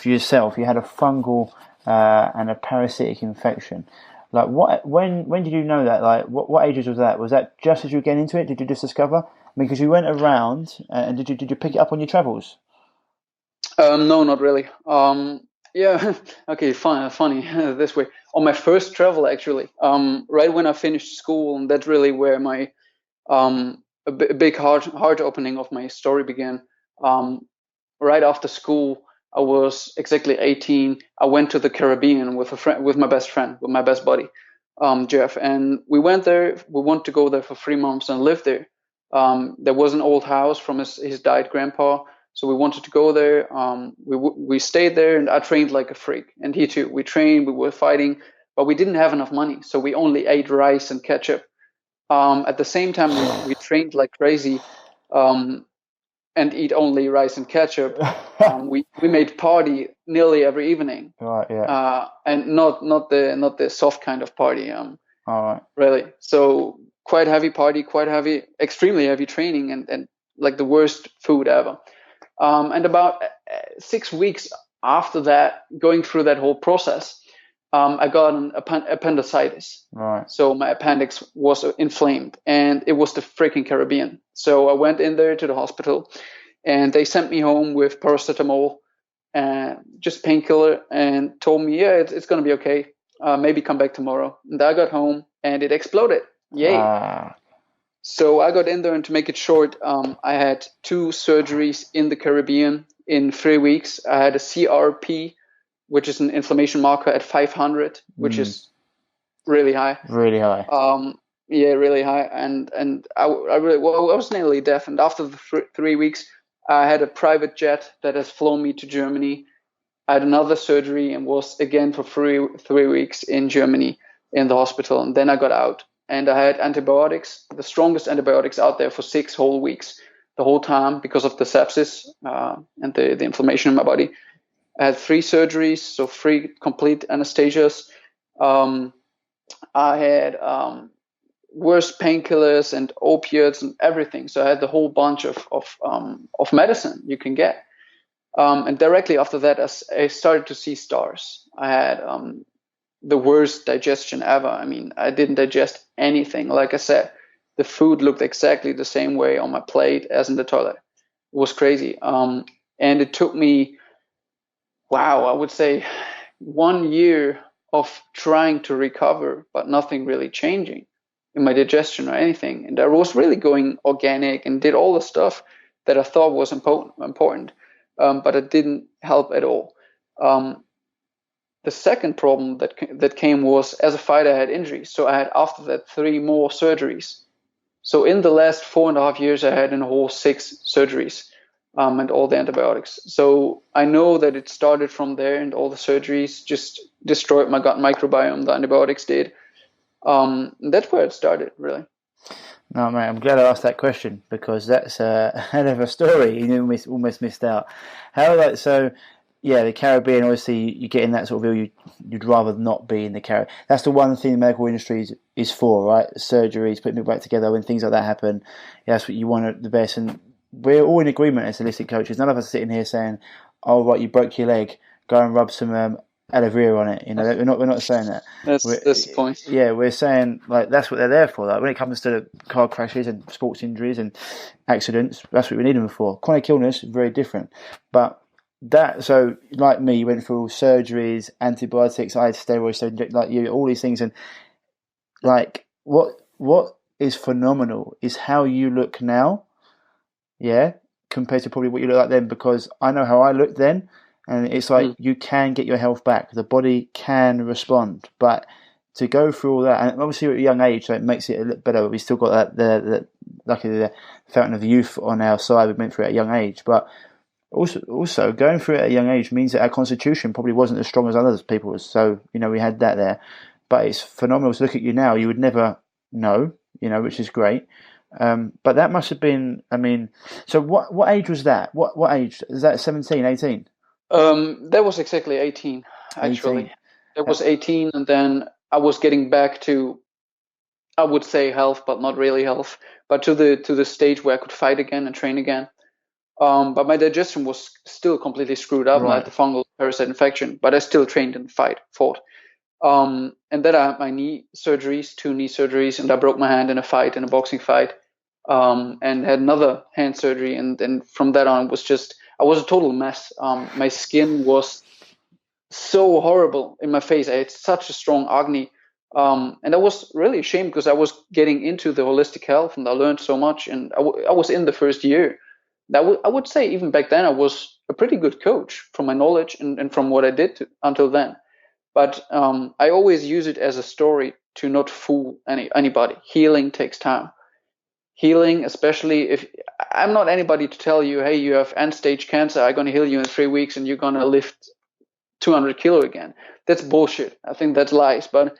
yourself you had a fungal and a parasitic infection. Like, when did you know that? Like, what ages was that? Was that just as you were getting into it? Did you just discover? I mean, because you went around, and did you pick it up on your travels? No, not really. Yeah, okay, funny this way. On my first travel, actually, right when I finished school, and that's really where my a big heart opening of my story began. Right after school, I was exactly 18. I went to the Caribbean with my best friend, with my best buddy, Jeff, and we went there. We wanted to go there for 3 months and live there. There was an old house from his died grandpa, so we wanted to go there. We stayed there, and I trained like a freak, and he too. We trained, we were fighting, but we didn't have enough money, so we only ate rice and ketchup. At the same time, we trained like crazy. And eat only rice and ketchup. We made party nearly every evening. Right, yeah. And not the soft kind of party. All right. Really. So quite heavy party, quite heavy, extremely heavy training, and like the worst food ever. And about 6 weeks after that, going through that whole process, I got an appendicitis. Right. So my appendix was inflamed, and it was the freaking Caribbean. So I went in there to the hospital, and they sent me home with paracetamol and just painkiller, and told me, yeah, it's going to be okay. Maybe come back tomorrow. And I got home, and it exploded. Yay. So I got in there, and to make it short, I had 2 surgeries in the Caribbean in 3 weeks. I had a CRP, which is an inflammation marker at 500, which is really high. Really high. Yeah, really high. And I was nearly deaf. And after the 3 weeks, I had a private jet that has flown me to Germany. I had another surgery and was again for 3 weeks in Germany in the hospital. And then I got out, and I had antibiotics, the strongest antibiotics out there, for 6 whole weeks, the whole time, because of the sepsis and the inflammation in my body. I had 3 surgeries, so 3 complete anesthesias. I had worse painkillers and opiates and everything. So I had the whole bunch of medicine you can get. And directly after that, I started to see stars. I had the worst digestion ever. I mean, I didn't digest anything. Like I said, the food looked exactly the same way on my plate as in the toilet. It was crazy. And it took me, I would say 1 year of trying to recover, but nothing really changing in my digestion or anything. And I was really going organic and did all the stuff that I thought was important, but it didn't help at all. The second problem that came was, as a fighter, I had injuries. So I had, after that, 3 more surgeries. So in the last 4.5 years, I had in a whole 6 surgeries. And all the antibiotics. So I know that it started from there, and all the surgeries just destroyed my gut microbiome. The antibiotics did. That's where it started, really. No, mate, I'm glad I asked that question, because that's a hell of a story. You almost missed out. The Caribbean, obviously, you get in that sort of ill, you'd rather not be in the Caribbean. That's the one thing the medical industry is for, right? Surgeries, putting people back together, when things like that happen, that's what you want the best. And we're all in agreement as holistic coaches. None of us are sitting here saying, "Oh, right, you broke your leg, go and rub some aloe vera on it." You know, we're not saying that. That's the point. Yeah, we're saying, like, that's what they're there for. Like, when it comes to car crashes and sports injuries and accidents, that's what we need them for. Chronic illness is very different. But so like me, you went through surgeries, antibiotics, I had steroids, so like you, all these things, and like what is phenomenal is how you look now. Yeah, compared to probably what you look like then, because I know how I looked then, and it's like you can get your health back. The body can respond, but to go through all that, and obviously at a young age, so it makes it a little better. We still got that luckily the fountain of youth on our side. We went through it at a young age, but also going through it at a young age means that our constitution probably wasn't as strong as other people's. So we had that there, but it's phenomenal to look at you now. You would never know, which is great. But that must have been, I mean, so what age was that? What age? Is that 17, 18? That was exactly 18, 18. actually. That was 18, and then I was getting back to, I would say health, but not really health, but to the stage where I could fight again and train again. But my digestion was still completely screwed up. I had the fungal parasite infection, but I still trained and fought. And then I had my two knee surgeries, and I broke my hand in a boxing fight, and had another hand surgery. And then from that on, I was a total mess. My skin was so horrible in my face. I had such a strong acne. And I was really ashamed because I was getting into the holistic health and I learned so much. And I was in the first year. I would say even back then I was a pretty good coach from my knowledge and from what I did until then. But I always use it as a story to not fool anybody. Healing takes time. Healing, especially if I'm not anybody to tell you, hey, you have end-stage cancer, I'm going to heal you in 3 weeks and you're going to lift 200 kilo again. That's bullshit. I think that's lies. But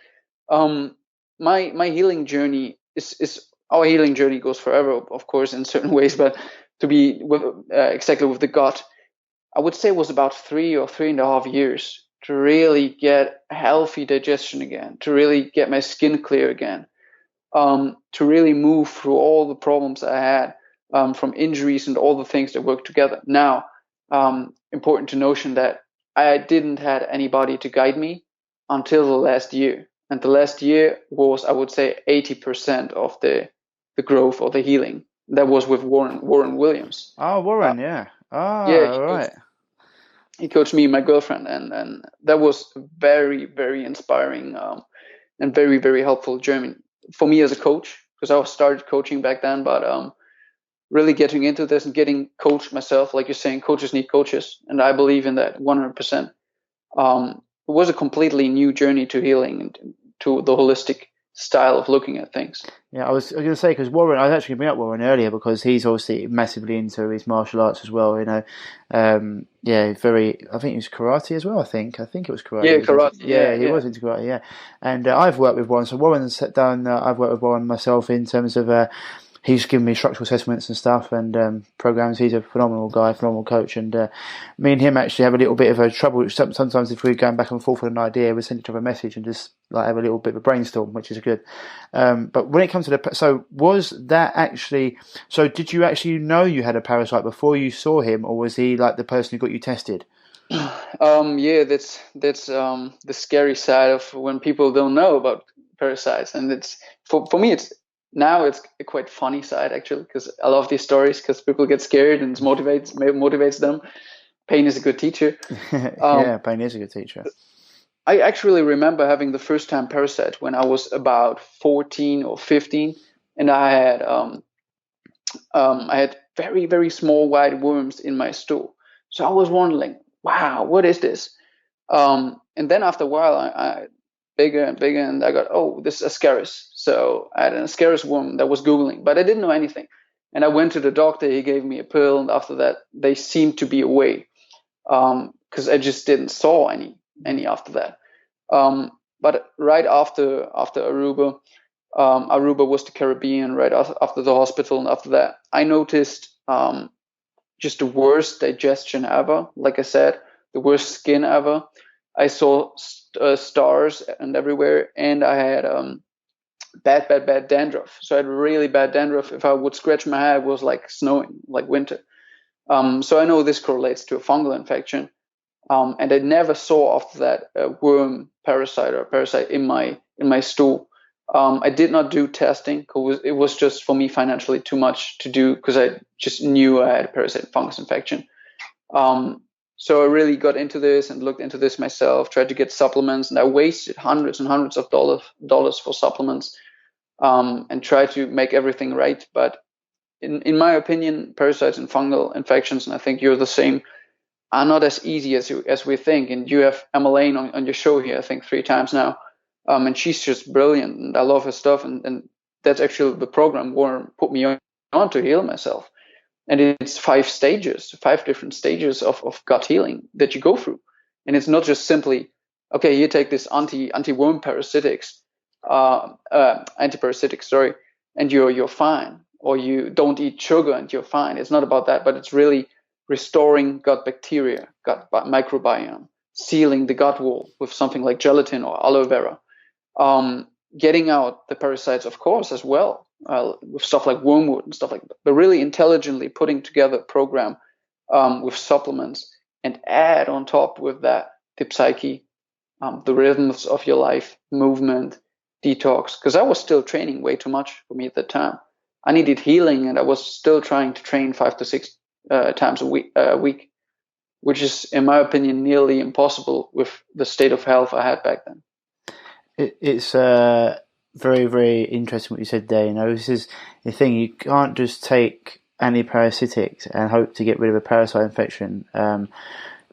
my healing journey is our healing journey goes forever, of course, in certain ways. But to be with exactly with the gut, I would say it was about 3 or 3.5 years to really get healthy digestion again, to really get my skin clear again, to really move through all the problems I had from injuries and all the things that work together. Now, important to notion that I didn't have anybody to guide me until the last year. And the last year was, I would say, 80% of the growth or the healing. That was with Warren Williams. Oh, Warren, yeah. Yeah, Right. He coached me and my girlfriend, and that was very, very inspiring and very, very helpful journey for me as a coach, because I started coaching back then, but really getting into this and getting coached myself, like you're saying, coaches need coaches, and I believe in that 100%. It was a completely new journey to healing and to the holistic style of looking at things. Yeah, I was going to say, because Warren, I was actually bringing up Warren earlier because he's obviously massively into his martial arts as well. Yeah, very. I think it was karate as well. I think it was karate. Yeah, karate. He was into karate. Yeah, and I've worked with Warren. So Warren's done. I've worked with Warren myself in terms of. He's given me structural assessments and stuff and programs. He's a phenomenal guy, phenomenal coach. And me and him actually have a little bit of a trouble. Sometimes if we're going back and forth with an idea, we send each other a message and just like have a little bit of a brainstorm, which is good. But when it comes to was that actually? So did you actually know you had a parasite before you saw him, or was he like the person who got you tested? Yeah, that's the scary side of when people don't know about parasites, and it's for me it's. Now it's a quite funny side, actually, because I love these stories because people get scared and it motivates them. Pain is a good teacher. Yeah, pain is a good teacher. I actually remember having the first time parasite when I was about 14 or 15, and I had very, very small white worms in my stool. So I was wondering, wow, what is this? And then after a while, I bigger and bigger, and I got, oh, this is Ascaris. So I had an Ascaris worm that was Googling, but I didn't know anything. And I went to the doctor, he gave me a pill, and after that, they seemed to be away, because I just didn't saw any after that. But right after Aruba, Aruba was the Caribbean, right after the hospital, and after that, I noticed just the worst digestion ever. Like I said, the worst skin ever. I saw stars and everywhere, and I had bad dandruff. So I had really bad dandruff. If I would scratch my head, it was like snowing, like winter. So I know this correlates to a fungal infection. And I never saw after that a worm parasite or parasite in my stool. I did not do testing because it was just for me financially too much to do, because I just knew I had a parasite fungus infection. So I really got into this and looked into this myself, tried to get supplements, and I wasted hundreds and hundreds of dollars for supplements, and tried to make everything right. But in my opinion, parasites and fungal infections, and I think you're the same, are not as easy as we think. And you have Emma Lane on your show here, I think 3 times now, and she's just brilliant, and I love her stuff. And that's actually the program Warren put me on to heal myself. And it's 5 different stages of gut healing that you go through. And it's not just simply, okay, you take this anti-worm parasitics, antiparasitics, and you're fine. or you don't eat sugar and you're fine. It's not about that, but it's really restoring gut bacteria, gut microbiome, sealing the gut wall with something like gelatin or aloe vera, getting out the parasites, of course, as well, with stuff like wormwood and stuff like that, but really intelligently putting together a program with supplements, and add on top with that the psyche, the rhythms of your life, movement, detox, because I was still training way too much for me at that time. I needed healing, and I was still trying to train 5 to 6 times a week, which is, in my opinion, nearly impossible with the state of health I had back then. It's very, very interesting what you said there. This is the thing. You can't just take antiparasitics and hope to get rid of a parasite infection.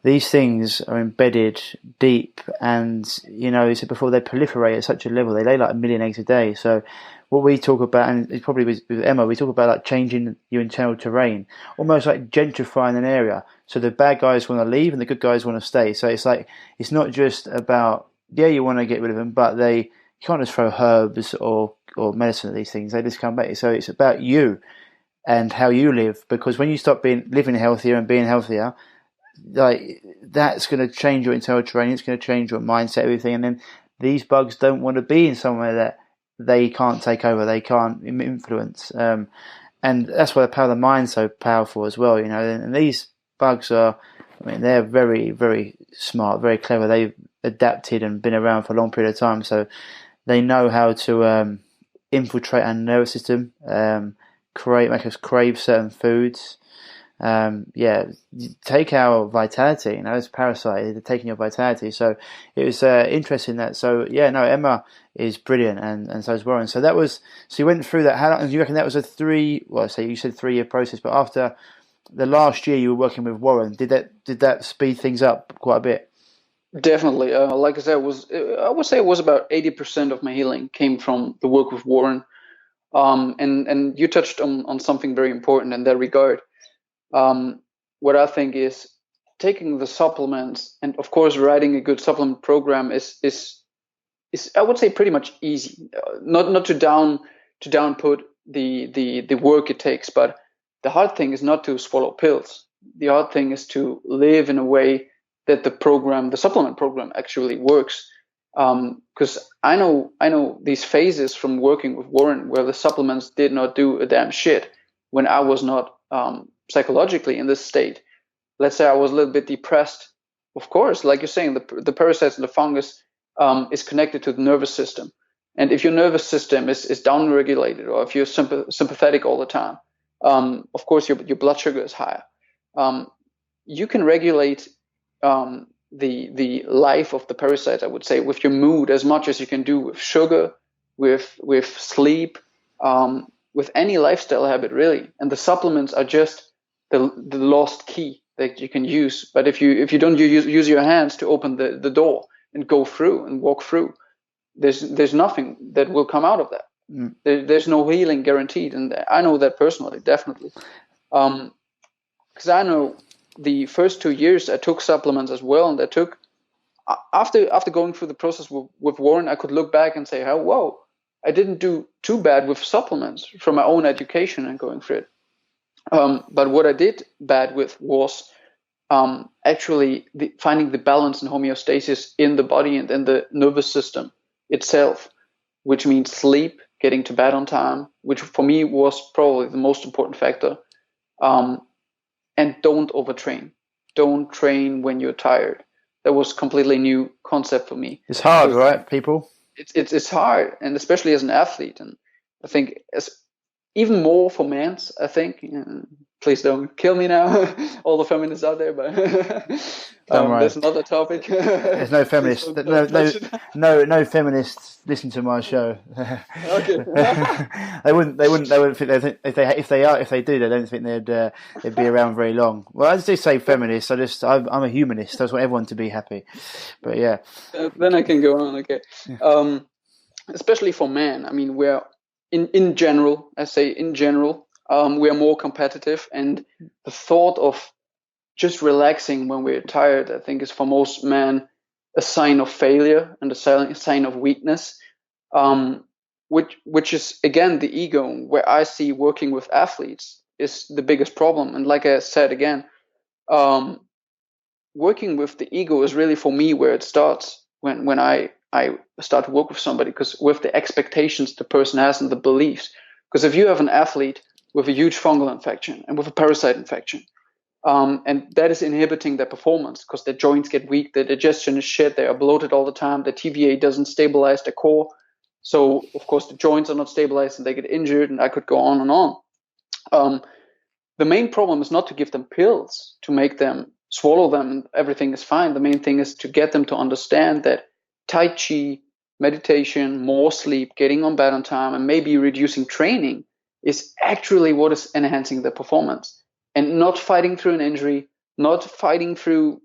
These things are embedded deep, and you said before, they proliferate at such a level. They lay like 1 million eggs a day. So what we talk about, and it's probably with Emma, we talk about like changing your internal terrain, almost like gentrifying an area. So the bad guys want to leave and the good guys want to stay. So it's like, it's not just about, you want to get rid of them, but you can't just throw herbs or medicine at these things. They just come back. So it's about you and how you live, because when you stop living healthier and being healthier, like, that's going to change your internal terrain. It's going to change your mindset, everything. And then these bugs don't want to be in somewhere that they can't take over, they can't influence. And that's why the power of the mind's so powerful as well. And these bugs they're very, very smart, very clever. They've adapted and been around for a long period of time, so they know how to infiltrate our nervous system, make us crave certain foods. Take our vitality. It's a parasite. They're taking your vitality. So it was interesting that. So Emma is brilliant, and so is Warren. So you went through that. How long? Do you reckon that was you said 3-year process? But after the last year you were working with Warren, did that speed things up quite a bit? Definitely. Like I said, I would say it was about 80% of my healing came from the work with Warren. And you touched on something very important in that regard. What I think is taking the supplements, and of course writing a good supplement program is I would say pretty much easy. Not to downput the work it takes, but the hard thing is not to swallow pills. The hard thing is to live in a way that the supplement program actually works. Because I know these phases from working with Warren where the supplements did not do a damn shit when I was not psychologically in this state. Let's say I was a little bit depressed. Of course, like you're saying, the parasites and the fungus is connected to the nervous system. And if your nervous system is downregulated, or if you're sympathetic all the time, of course your blood sugar is higher. You can regulate the life of the parasites, I would say, with your mood as much as you can do with sugar, with sleep, with any lifestyle habit, really. And the supplements are just the lost key that you can use. But if you don't use your hands to open the door and go through and walk through, there's nothing that will come out of that. There's no healing guaranteed, and I know that personally, definitely. Because I know the first 2 years I took supplements as well, and after going through the process with Warren, I could look back and say, whoa, I didn't do too bad with supplements from my own education and going through it. But what I did bad with was actually finding the balance and homeostasis in the body and in the nervous system itself, which means sleep, getting to bed on time, which for me was probably the most important factor. And don't overtrain. Don't train when you're tired. That was completely new concept for me. It's hard, right, people? It's hard, and especially as an athlete. And I think even more for men, I think. Please don't kill me now, all the feminists out there, but there's another topic. There's no feminists. No feminists listen to my show. Okay. They wouldn't think if they do, they don't think they'd be around very long. Well, I just do say feminists. I'm a humanist. I just want everyone to be happy. But yeah. Then I can go on. Okay. Especially for men. I mean, we're in general. I say in general. We are more competitive, and the thought of just relaxing when we're tired, I think, is for most men a sign of failure and a sign of weakness. which is again the ego, where I see working with athletes is the biggest problem. And like I said again, working with the ego is really for me where it starts when I start to work with somebody, because with the expectations the person has and the beliefs. Because if you have an athlete with a huge fungal infection and with a parasite infection, and that is inhibiting their performance because their joints get weak, their digestion is shit, they are bloated all the time, the TVA doesn't stabilize their core. So, of course, the joints are not stabilized and they get injured, and I could go on and on. The main problem is not to give them pills to make them swallow them and everything is fine. The main thing is to get them to understand that Tai Chi, meditation, more sleep, getting on bed on time, and maybe reducing training is actually what is enhancing their performance. And not fighting through an injury, not fighting through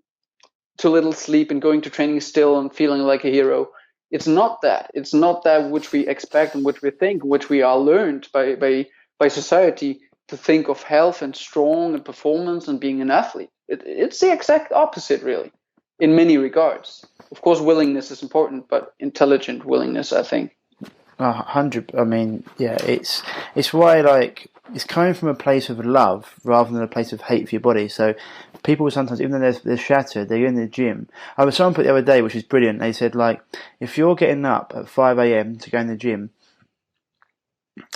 too little sleep and going to training still and feeling like a hero. It's not that. It's not that which we expect and which we think, which we are learned by society to think of health and strong and performance and being an athlete. It's the exact opposite, really, in many regards. Of course, willingness is important, but intelligent willingness, I think. 100. I mean, yeah, it's why, like, it's coming from a place of love rather than a place of hate for your body. So people sometimes, even though they're shattered, they're in the gym. I was someone put the other day, which is brilliant. They said, like, if you're getting up at 5 a.m. to go in the gym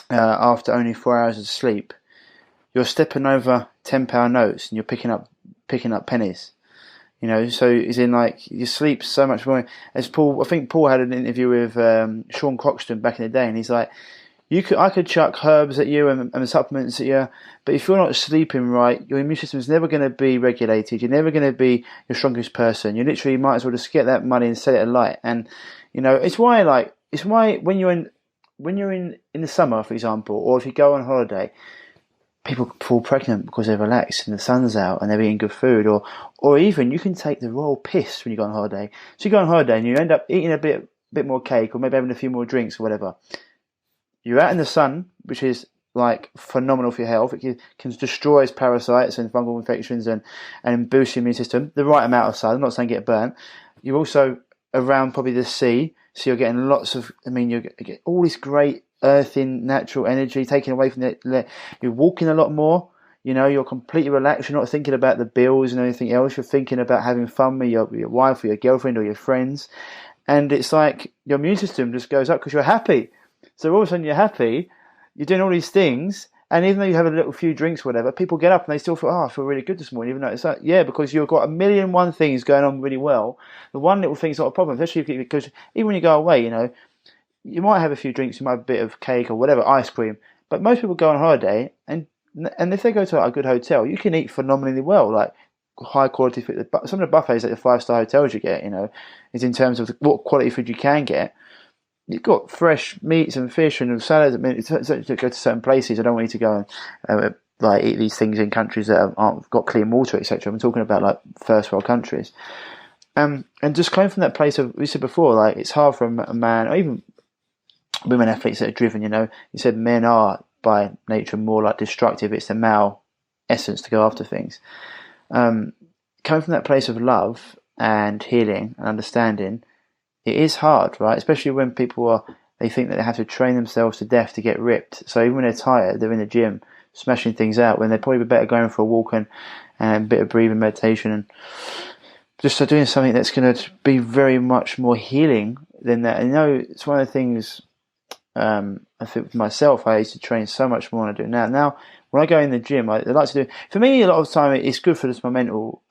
after only 4 hours of sleep, you're stepping over £10 notes and you're picking up pennies. You know, so it's in, like, you sleep so much more. As Paul, I think Paul had an interview with Sean Croxton back in the day, and he's like, I could chuck herbs at you and supplements at you, but if you're not sleeping right, your immune system is never going to be regulated. You're never going to be your strongest person. You literally might as well just get that money and set it alight. And you know, it's why when you're in the summer, for example, or if you go on holiday, people fall pregnant because they're relaxed and the sun's out and they're eating good food, or even you can take the royal piss when you go on holiday. So you go on holiday and you end up eating a bit more cake, or maybe having a few more drinks or whatever. You're out in the sun, which is, like, phenomenal for your health. It can destroy parasites and fungal infections and boost your immune system. The right amount of sun. I'm not saying get burnt. You're also around probably the sea, so you're getting lots of. I mean, you get all this great earthing natural energy taken away from it. You're walking a lot more. You know, you're completely relaxed. You're not thinking about the bills and anything else. You're thinking about having fun with your wife or your girlfriend or your friends, and it's like your immune system just goes up because you're happy. So all of a sudden you're happy, you're doing all these things, and even though you have a little few drinks or whatever, people get up and they still feel, I feel really good this morning, even though it's like, yeah, because you've got a million and one things going on really well. The one little thing's not a problem, especially because even when you go away, you know, you might have a few drinks, you might have a bit of cake or whatever, ice cream, but most people go on holiday, and if they go to a good hotel, you can eat phenomenally well, like high quality food. Some of the buffets at the 5-star hotels you get, you know, is in terms of what quality food you can get. You've got fresh meats and fish and salads. I mean, to go to certain places. I don't want you to go and like eat these things in countries that aren't got clean water, etc. I'm talking about, like, first world countries. And just coming from that place of, we said before, like, it's hard for a man, or even women athletes that are driven. You know, you said men are by nature more, like, destructive. It's the male essence to go after things. Coming from that place of love and healing and understanding, it is hard, right? Especially when people they think that they have to train themselves to death to get ripped. So even when they're tired, they're in the gym smashing things out, when they're probably better going for a walk and a bit of breathing meditation and just doing something that's going to be very much more healing than that. And, you know, it's one of the things, I think for myself, I used to train so much more than I do now. Now, when I go in the gym, I like to do. For me, a lot of the time, it's good for my mental,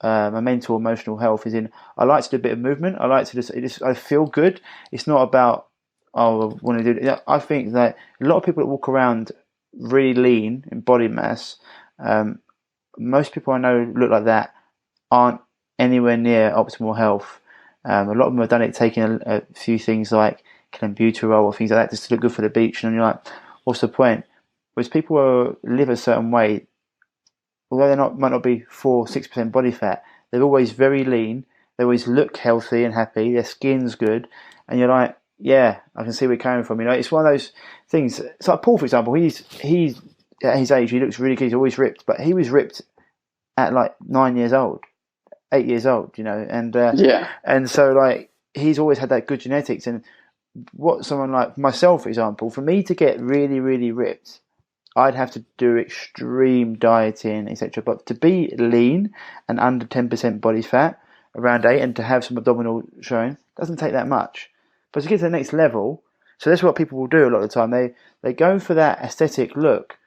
emotional health. I like to do a bit of movement. I like to I feel good. It's not about, I want to do it. I think that a lot of people that walk around really lean in body mass, most people I know look like that aren't anywhere near optimal health. A lot of them have done it taking a few things like clenbuterol or things like that just to look good for the beach, and you're like, what's the point? Whereas people who live a certain way, although they might not be 4-6% body fat, they're always very lean. They always look healthy and happy. Their skin's good, and you're like, yeah, I can see where you're coming from. You know, it's one of those things. It's like Paul, for example. He's at his age, he looks really good. He's always ripped, but he was ripped at like 9 years old, 8 years old. You know, and so like he's always had that good genetics. And what someone like myself, for example, for me to get really, really ripped, I'd have to do extreme dieting, etc. But to be lean and under 10% body fat, around 8, and to have some abdominal showing, doesn't take that much. But to get to the next level, so that's what people will do a lot of the time. They go for that aesthetic look,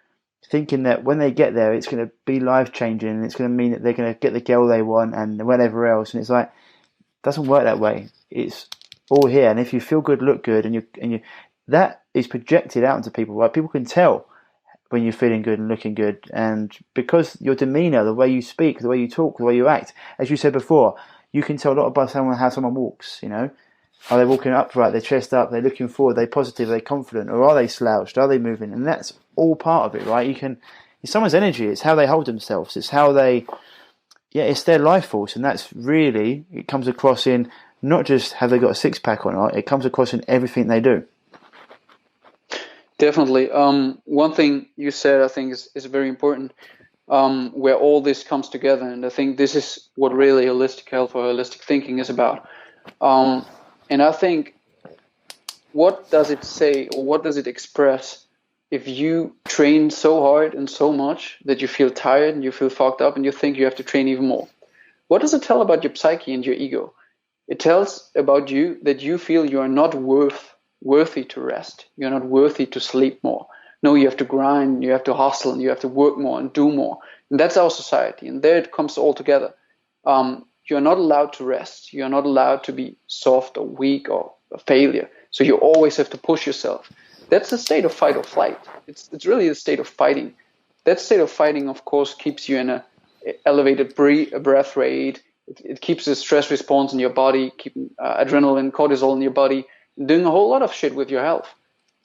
thinking that when they get there, it's going to be life changing, and it's going to mean that they're going to get the girl they want and whatever else. And it's like, it doesn't work that way. It's all here, and if you feel good, look good, and you that is projected out into people. Right? People can tell when you're feeling good and looking good, and because your demeanor, the way you speak, the way you talk, the way you act, as you said before, you can tell a lot about how someone walks. Are they walking upright, their chest up, they're looking forward, they're positive, they're confident, or are they slouched, are they moving? And that's all part of it, right? It's someone's energy, it's how they hold themselves, it's how it's their life force, and that's really, it comes across in not just have they got a six-pack or not, it comes across in everything they do. Definitely. One thing you said, I think, is very important, where all this comes together. And I think this is what really holistic health or holistic thinking is about. And I think, what does it say, or what does it express if you train so hard and so much that you feel tired and you feel fucked up and you think you have to train even more? What does it tell about your psyche and your ego? It tells about you that you feel you are not worthy to rest. You're not worthy to sleep more. No, you have to grind, you have to hustle, and you have to work more and do more. And that's our society. And there it comes all together. You're not allowed to rest. You're not allowed to be soft or weak or a failure. So you always have to push yourself. That's a state of fight or flight. It's really a state of fighting. That state of fighting, of course, keeps you in a elevated breath rate. It keeps the stress response in your body, keeping adrenaline, cortisol in your body, doing a whole lot of shit with your health.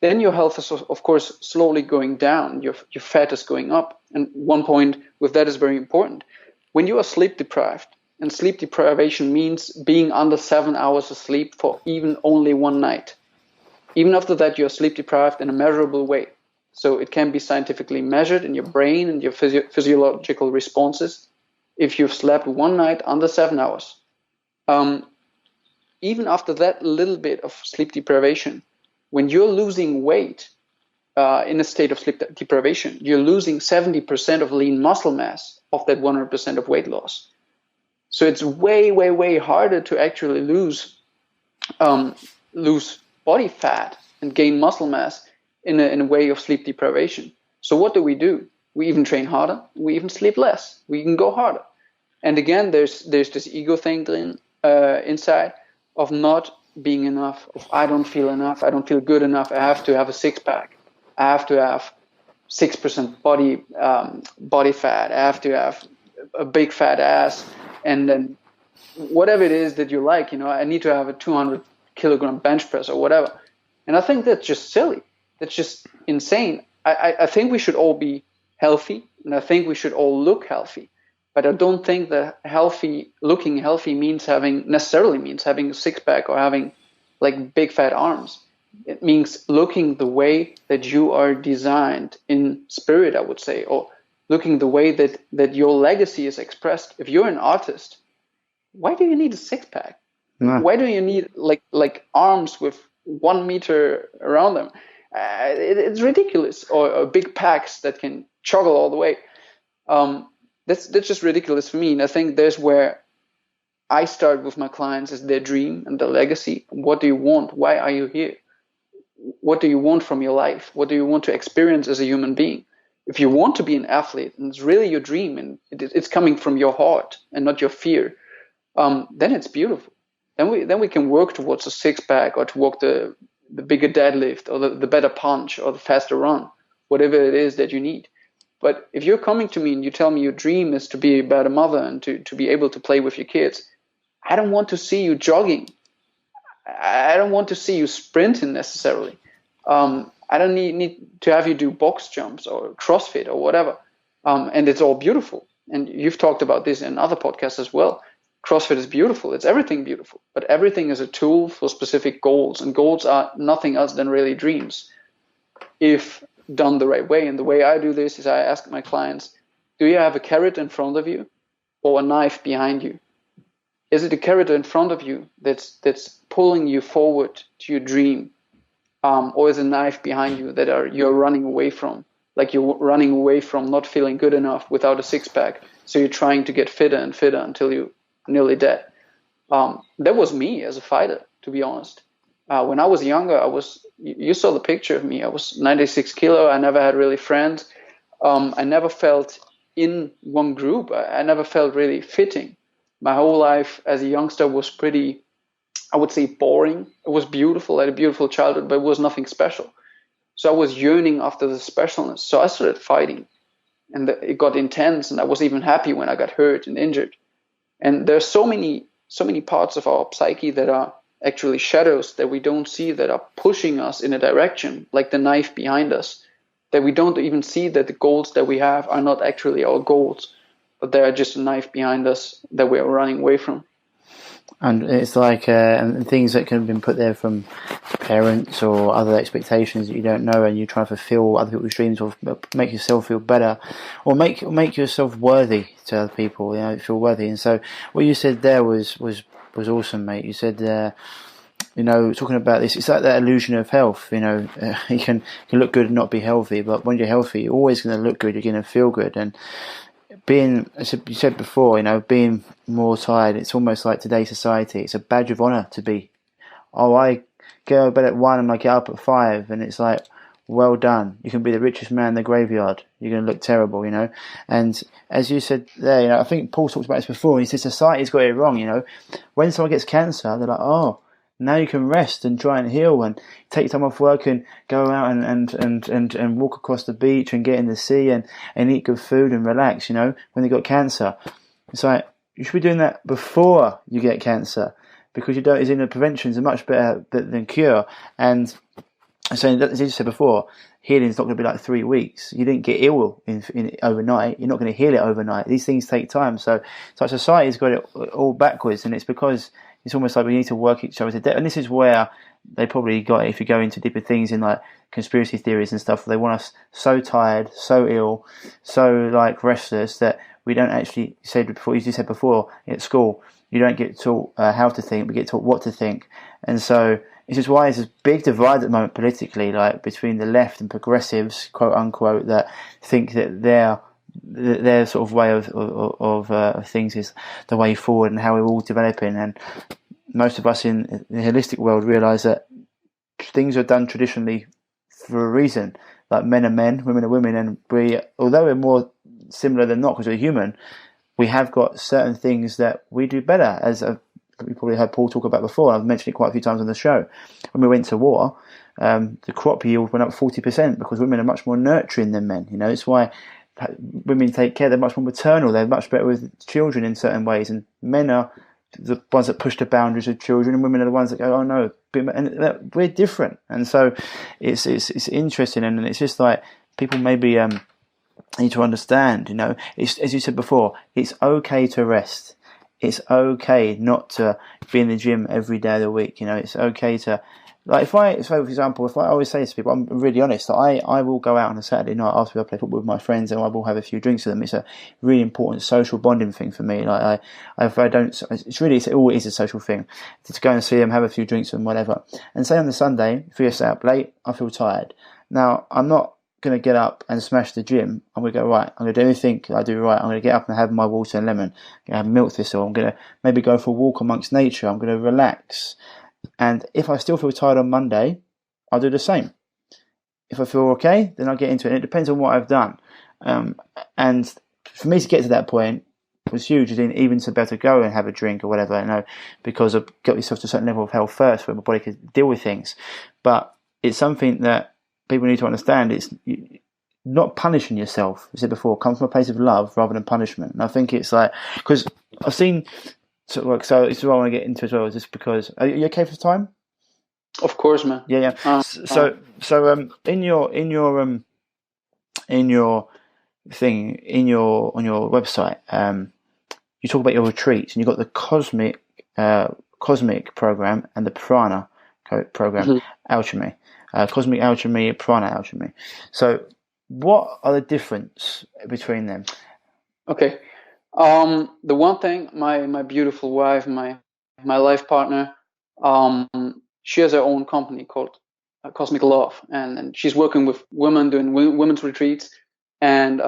Then your health is, of course, slowly going down. Your fat is going up. And one point with that is very important. When you are sleep deprived, and sleep deprivation means being under 7 hours of sleep for even only one night. Even after that, you're sleep deprived in a measurable way. So it can be scientifically measured in your brain and your physiological responses. If you've slept one night under 7 hours, even after that little bit of sleep deprivation, when you're losing weight in a state of sleep deprivation, you're losing 70% of lean muscle mass of that 100% of weight loss. So it's way, way, way harder to actually lose body fat and gain muscle mass in a way of sleep deprivation. So what do? We even train harder. We even sleep less. We can go harder. And again, there's this ego thing inside of not being enough, of I don't feel enough, I don't feel good enough, I have to have a six-pack, I have to have 6% body fat, I have to have a big fat ass, and then whatever it is that you like, I need to have a 200 kilogram bench press or whatever. And I think that's just silly. That's just insane. I think we should all be healthy, and I think we should all look healthy. But I don't think that looking healthy necessarily means having a six-pack or having like big fat arms. It means looking the way that you are designed in spirit, I would say, or looking the way that your legacy is expressed. If you're an artist, why do you need a six-pack? No. Why do you need like arms with 1 meter around them? It's ridiculous. Or big packs that can juggle all the way. That's just ridiculous for me. And I think there's where I start with my clients, is their dream and their legacy. What do you want? Why are you here? What do you want from your life? What do you want to experience as a human being? If you want to be an athlete and it's really your dream and it's coming from your heart and not your fear, then it's beautiful. Then we can work towards a six-pack or to walk the bigger deadlift or the better punch or the faster run, whatever it is that you need. But if you're coming to me and you tell me your dream is to be a better mother and to be able to play with your kids, I don't want to see you jogging. I don't want to see you sprinting necessarily. I don't need to have you do box jumps or CrossFit or whatever. And it's all beautiful. And you've talked about this in other podcasts as well. CrossFit is beautiful. It's everything beautiful. But everything is a tool for specific goals. And goals are nothing else than really dreams, if done the right way. And the way I do this is I ask my clients, do you have a carrot in front of you or a knife behind you? Is it a carrot in front of you that's pulling you forward to your dream, always a knife behind you that you're running away from. Like you're running away from not feeling good enough without a six pack. So you're trying to get fitter and fitter until you're nearly dead. That was me as a fighter, to be honest. When I was younger, you saw the picture of me. I was 96 kilo. I never had really friends. I never felt in one group. I never felt really fitting. My whole life as a youngster was pretty, I would say, boring. It was beautiful. I had a beautiful childhood, but it was nothing special. So I was yearning after the specialness. So I started fighting, and it got intense, and I was even happy when I got hurt and injured. And there's so many parts of our psyche that are actually shadows that we don't see, that are pushing us in a direction, like the knife behind us, that we don't even see, that the goals that we have are not actually our goals, but they are just a knife behind us that we are running away from. And it's like and things that can have been put there from parents or other expectations that you don't know, and you try to fulfill other people's dreams or make yourself feel better, or make yourself worthy to other people. Feel worthy. And so what you said there was awesome, mate. You said talking about this, it's like that illusion of health. You can look good and not be healthy, but when you're healthy, you're always going to look good. You're going to feel good. And being, as you said before, being more tired, it's almost like today's society. It's a badge of honour to be, I go to bed at 1 and I get up at 5, and it's like, well done. You can be the richest man in the graveyard. You're going to look terrible, And as you said there, I think Paul talked about this before. He said society's got it wrong, When someone gets cancer, they're like, oh, now you can rest and try and heal and take time off work and go out and walk across the beach and get in the sea and eat good food and relax, when they got cancer. It's like, you should be doing that before you get cancer, because prevention is much better than cure. And so, as you said before, healing is not going to be like 3 weeks. You didn't get ill in overnight. You're not going to heal it overnight. These things take time. So society's got it all backwards, and it's because it's almost like we need to work each other to death. And this is where they probably got it, if you go into deeper things in like conspiracy theories and stuff, they want us so tired, so ill, so like restless that we don't actually, you said before, at school, you don't get taught how to think, we get taught what to think. And so this is why there's this big divide at the moment politically, like between the left and progressives, quote unquote, that think that their sort of way of things is the way forward and how we're all developing. And most of us in the holistic world realise that things are done traditionally for a reason. Like men are men, women are women, and although we're more similar than not because we're human, we have got certain things that we do better. As we probably heard Paul talk about before, I've mentioned it quite a few times on the show. When we went to war, the crop yield went up 40% because women are much more nurturing than men. It's why women take care, they're much more maternal, they're much better with children in certain ways, and men are the ones that push the boundaries of children, and women are the ones that go, oh no, and we're different. And so it's interesting, and it's just like people maybe need to understand, it's, as you said before, it's okay to rest. It's okay not to be in the gym every day of the week. It's okay to, like, for example, if I always say to people, I'm really honest, that I will go out on a Saturday night after I play football with my friends, and I will have a few drinks with them. It's a really important social bonding thing for me. Like, if I don't, it always is a social thing to go and see them, have a few drinks with them, whatever. And say on the Sunday, if we stay up late, I feel tired. Now, I'm not going to get up and smash the gym. I'm going to go, right, I'm going to do everything I do right. I'm going to get up and have my water and lemon. I'm going to have milk thistle. I'm going to maybe go for a walk amongst nature. I'm going to relax. And if I still feel tired on Monday, I'll do the same. If I feel okay, then I'll get into it. And it depends on what I've done. And for me to get to that point was huge, even to be able to go and have a drink or whatever, because I've got myself to a certain level of health first where my body could deal with things. But it's something that people need to understand. It's not punishing yourself, as I said before, comes from a place of love rather than punishment. And I think it's like, because I've seen, so this is what I want to get into as well, is just because, are you okay for time? Of course, man. Yeah. So in your thing, on your website, you talk about your retreats, and you've got the cosmic program and the prana program, alchemy. Cosmic alchemy, prana alchemy. So what are the difference between them? Okay. The one thing, my beautiful wife, my life partner, she has her own company called Cosmic Love, and she's working with women doing women's retreats, and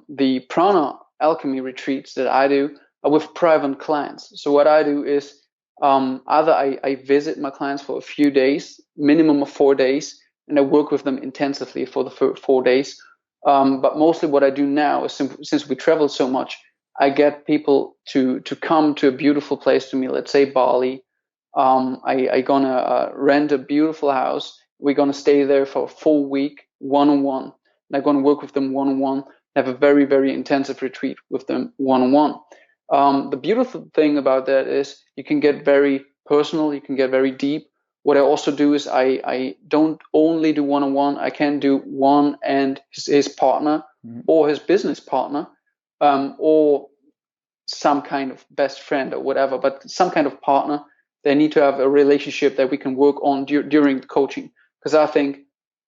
the prana alchemy retreats that I do are with private clients. So what I do is either I visit my clients for a few days, minimum of 4 days, and I work with them intensively for the 4 days. But mostly what I do now is, since we travel so much, I get people to come to a beautiful place to me, let's say Bali. I gonna rent a beautiful house. We're gonna stay there for a full week, one-on-one. And I'm gonna work with them one-on-one, have a very, very intensive retreat with them one-on-one. The beautiful thing about that is you can get very personal, you can get very deep. What I also do is I don't only do one-on-one, I can do one and his partner or his business partner, or some kind of best friend or whatever, but some kind of partner. They need to have a relationship that we can work on during the coaching. Because I think,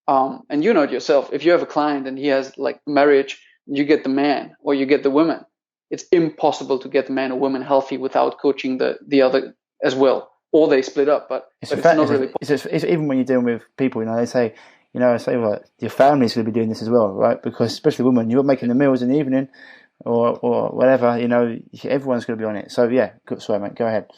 and you know it yourself, if you have a client and he has like marriage, you get the man or you get the woman, it's impossible to get the man or woman healthy without coaching the other as well. Or they split up, but it's not really possible. It's even when you're dealing with people, they say, well, your family's going to be doing this as well, right? Because especially women, you're making the meals in the evening or whatever, everyone's going to be on it. So yeah, sorry mate, go ahead.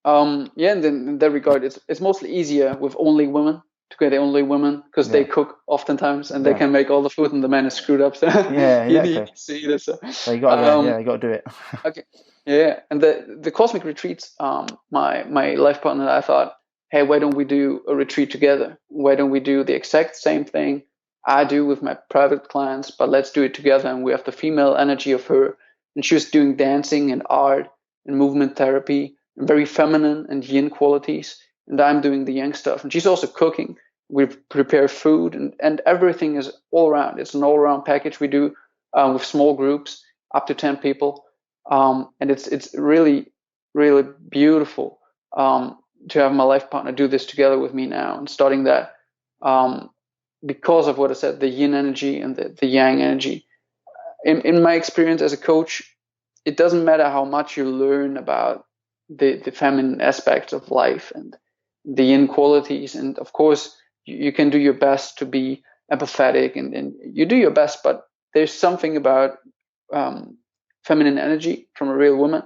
And then in that regard, it's mostly easier with only women, to get only women, because they cook oftentimes and they can make all the food and the man is screwed up. So yeah, exactly. You need to see this. So you got to do it. Okay. Yeah, and the cosmic retreats, my life partner and I thought, hey, why don't we do a retreat together? Why don't we do the exact same thing I do with my private clients, but let's do it together. And we have the female energy of her, and she was doing dancing and art and movement therapy and very feminine and yin qualities, and I'm doing the yang stuff. And she's also cooking. We prepare food, and everything is all around. It's an all-around package we do with small groups, up to 10 people. And it's really, really beautiful to have my life partner do this together with me now, and starting that because of what I said, the yin energy and the yang energy. In my experience as a coach, it doesn't matter how much you learn about the feminine aspects of life and the yin qualities. And of course, you can do your best to be empathetic and you do your best, but there's something about feminine energy from a real woman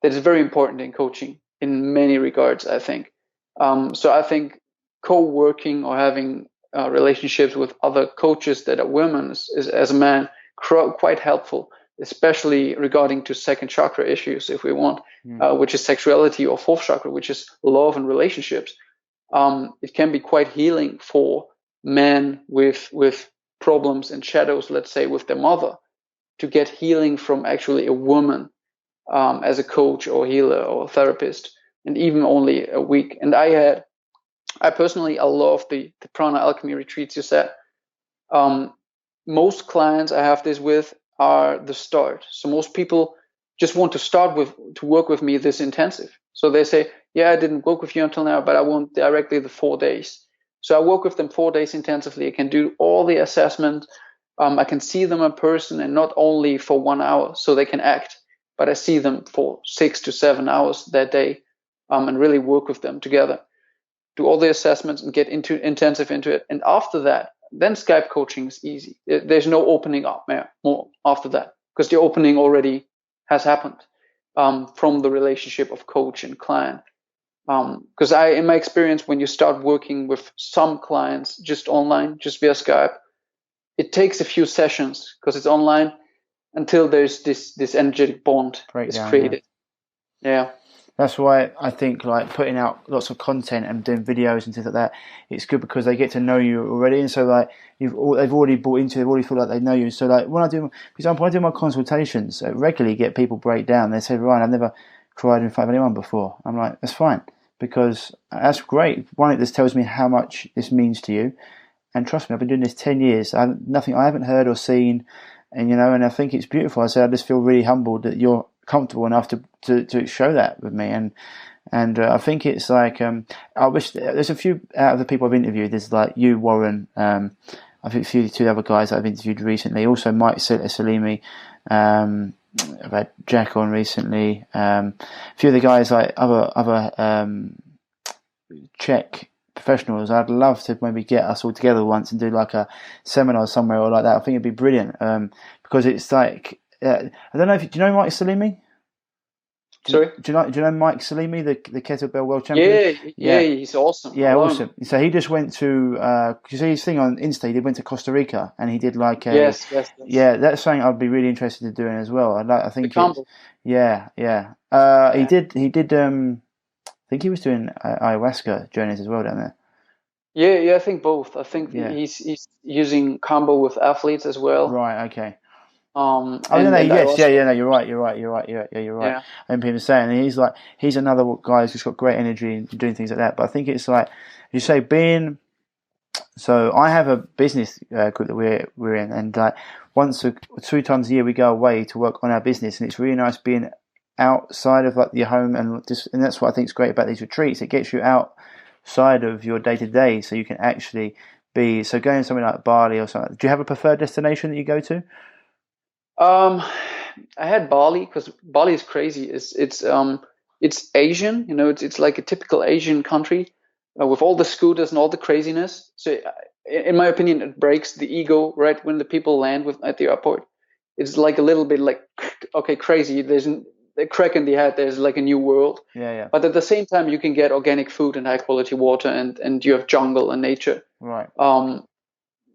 that is very important in coaching in many regards, I think. So I think co-working or having relationships with other coaches that are women is as a man quite helpful, especially regarding to second chakra issues, if we want, which is sexuality, or fourth chakra, which is love and relationships. It can be quite healing for men with problems and shadows, let's say, with their mother, to get healing from actually a woman as a coach or healer or therapist, and even only a week. And I personally love the prana alchemy retreats you said. Most clients I have this with are the start. So most people just want to work with me this intensive. So they say, yeah, I didn't work with you until now, but I want directly the 4 days. So I work with them 4 days intensively. I can do all the assessment. I can see them in person, and not only for 1 hour so they can act, but I see them for 6 to 7 hours that day, and really work with them together. Do all the assessments and get intensive into it. And after that, then Skype coaching is easy. There's no opening up more after that, because the opening already has happened from the relationship of coach and client. Because in my experience, when you start working with some clients just online, just via Skype, it takes a few sessions because it's online until there's this energetic bond is created. Yeah. That's why I think like putting out lots of content and doing videos and things like that, it's good because they get to know you already, and so like they've already bought into it, they've already feel like they know you. So like when I do, for example, when I do my consultations, I regularly get people break down. They say, Ryan, I've never cried in front of anyone before. I'm like, that's fine, because that's great. One, it just tells me how much this means to you, and trust me, I've been doing this 10 years. Nothing I haven't heard or seen, and and I think it's beautiful. I say I just feel really humbled that you're comfortable enough to show that with me, and I think it's like I wish there's a few out of the people I've interviewed. There's like you, Warren. I think a few two other guys that I've interviewed recently. Also, Mike Salimi. I've had Jack on recently. A few of the guys like other CHEK Professionals, I'd love to maybe get us all together once and do like a seminar somewhere or like that. I think it'd be brilliant, because it's like, I don't know if do you know Mike Salimi? Sorry? Do you know Mike Salimi, the kettlebell world champion? Yeah, he's awesome. Yeah, awesome. So he just went to, you see his thing on Insta, he went to Costa Rica and he did like a, yes. Yeah, that's something I'd be really interested in doing as well. I think the combo. Yeah. He did, I think he was doing ayahuasca journeys as well down there. Yeah, I think both. I think he's using combo with athletes as well. Right, okay. No, you're right. You're right. Yeah. I remember him saying he's another guy who's just got great energy and doing things like that. But I think it's like you say, so I have a business group that we're in, and like once or 2 times a year we go away to work on our business, and it's really nice being outside of like your home, and that's what I think is great about these retreats. It gets you outside of your day to day, so you can actually be. So going somewhere like Bali or something. Do you have a preferred destination that you go to? I had Bali because Bali is crazy. It's Asian, it's like a typical Asian country with all the scooters and all the craziness. So, in my opinion, it breaks the ego right when the people land at the airport. It's like a little bit like, okay, crazy. There's a crack in the head. There's like a new world. Yeah. But at the same time, you can get organic food and high quality water, and you have jungle and nature. Right.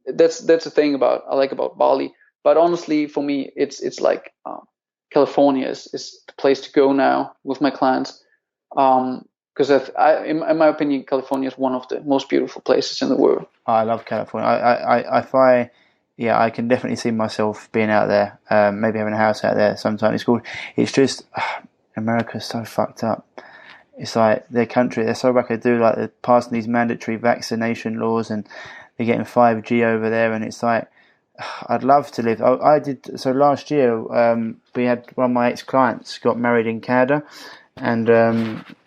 That's the thing I like about Bali. But honestly, for me, it's like California is the place to go now with my clients, because in my opinion, California is one of the most beautiful places in the world. I love California. I can definitely see myself being out there, maybe having a house out there sometime. It's just America's so fucked up. It's like their country, they're so wackadoo. Like they're passing these mandatory vaccination laws, and they're getting 5G over there, and it's like. I'd love to live. I did so last year. We had one of my ex-clients got married in Canada, and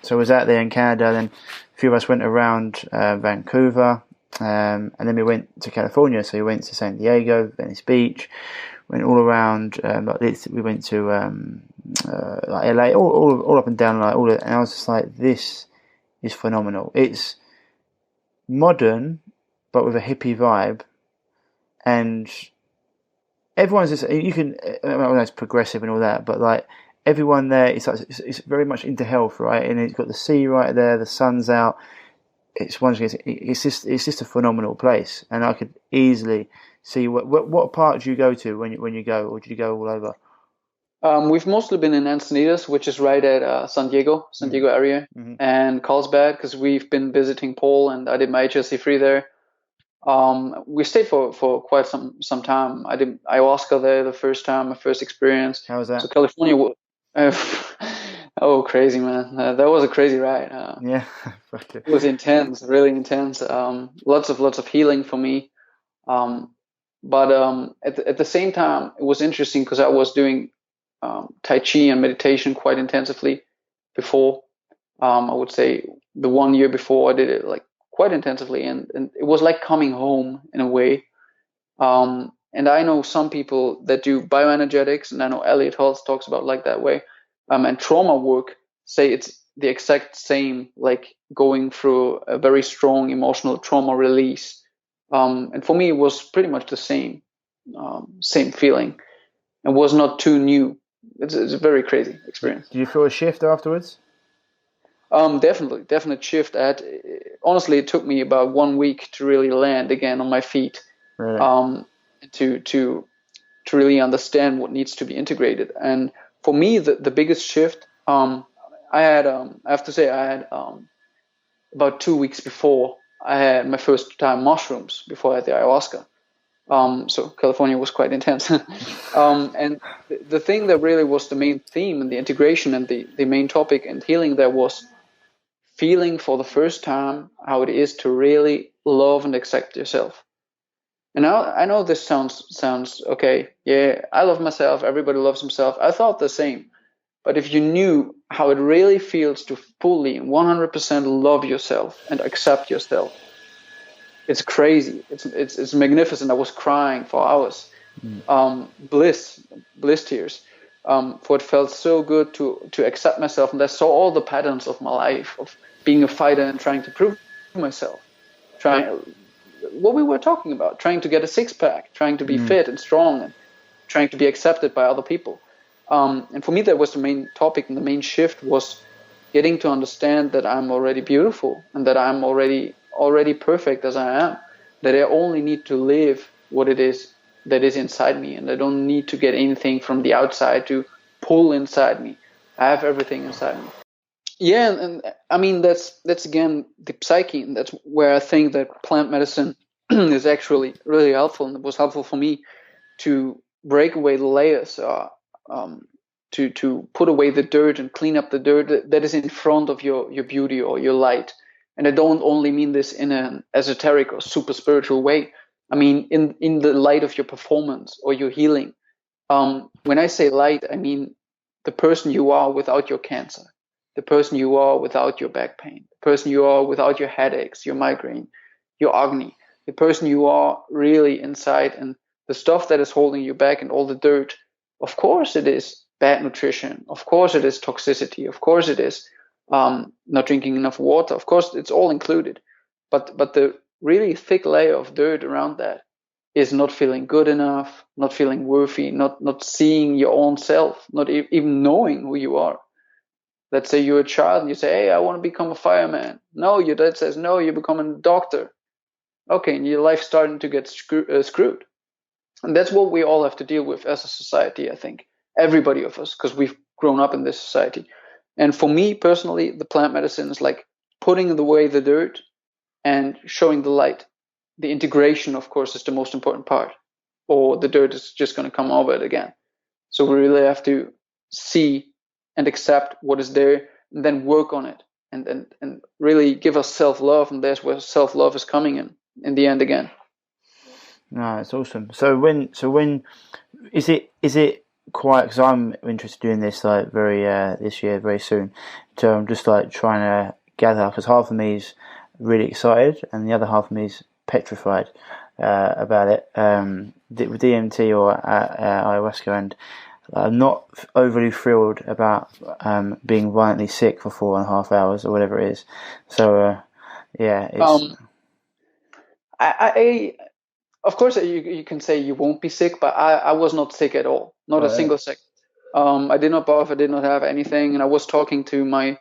so I was out there in Canada. Then a few of us went around Vancouver, and then we went to California. So we went to San Diego, Venice Beach, went all around like this. We went to like LA, all up and down, like all. And I was just like, this is phenomenal. It's modern, but with a hippie vibe. And everyone's just, you can, I don't know, it's progressive and all that, but like everyone there, it's very much into health, right? And it's got the sea right there, the sun's out. It's just a phenomenal place, and I could easily see what part do you go to when you go, or do you go all over? We've mostly been in Encinitas, which is right at San Diego area, and Carlsbad, because we've been visiting Paul, and I did my HSC3 there. We stayed for quite some time. I did ayahuasca there the first time, my first experience. How was that? So California, crazy, man. That was a crazy ride. Yeah, it was intense, really intense. Lots of healing for me. But at the same time, it was interesting because I was doing Tai Chi and meditation quite intensively before. I would say the 1 year before I did it like quite intensively, and it was like coming home in a way. And I know some people that do bioenergetics, and I know Elliot Holtz talks about like that way. And trauma work say it's the exact same, like going through a very strong emotional trauma release. And for me, it was pretty much the same feeling. It was not too new. It's a very crazy experience. Did you feel a shift afterwards? Definite shift. Honestly, it took me about 1 week to really land again on my feet. Really? To really understand what needs to be integrated. And for me, the biggest shift, I have to say, I had about 2 weeks before I had my first time mushrooms before I had the ayahuasca. So California was quite intense. And the thing that really was the main theme and the integration and the main topic and healing there was feeling for the first time how it is to really love and accept yourself. And I know this sounds okay. Yeah, I love myself. Everybody loves himself. I thought the same. But if you knew how it really feels to fully 100% love yourself and accept yourself, it's crazy. It's magnificent. I was crying for hours. Bliss tears. For it felt so good to accept myself, and I saw all the patterns of my life of being a fighter and trying to prove myself. what we were talking about, trying to get a six-pack, trying to be fit and strong, and trying to be accepted by other people. And for me, that was the main topic, and the main shift was getting to understand that I'm already beautiful and that I'm already perfect as I am, that I only need to live what it is that is inside me, and I don't need to get anything from the outside to pull inside me. I have everything inside me. Yeah, and I mean, that's again the psyche, and that's where I think that plant medicine is actually really helpful, and it was helpful for me to break away the layers, to put away the dirt and clean up the dirt that is in front of your beauty or your light. And I don't only mean this in an esoteric or super spiritual way. I mean in the light of your performance or your healing. When I say light, I mean the person you are without your cancer, the person you are without your back pain, the person you are without your headaches, your migraine, your agony, the person you are really inside, and the stuff that is holding you back and all the dirt. Of course it is bad nutrition. Of course it is toxicity. Of course it is not drinking enough water. Of course it's all included. But the really thick layer of dirt around that is not feeling good enough, not feeling worthy, not seeing your own self, not even knowing who you are. Let's say you're a child and you say, hey, I want to become a fireman. No, your dad says, no, you're becoming a doctor. Okay, and your life's starting to get screwed. And that's what we all have to deal with as a society, I think. Everybody of us, because we've grown up in this society. And for me personally, the plant medicine is like putting away the dirt and showing the light. The integration, of course, is the most important part, or the dirt is just going to come over it again. So we really have to see and accept what is there, and then work on it, and really give us self-love. And that's where self-love is coming in the end again. No, it's awesome. So when is it quite? Because I'm interested in doing this like this year very soon. So I'm just like trying to gather, because half of me is really excited and the other half of me is petrified about it. With DMT or ayahuasca, and I'm not overly thrilled about being violently sick for 4.5 hours or whatever it is. So yeah, it's. I of course you can say you won't be sick, but I was not sick at all, not a single sick. I did not barf, I did not have anything, and I was talking to my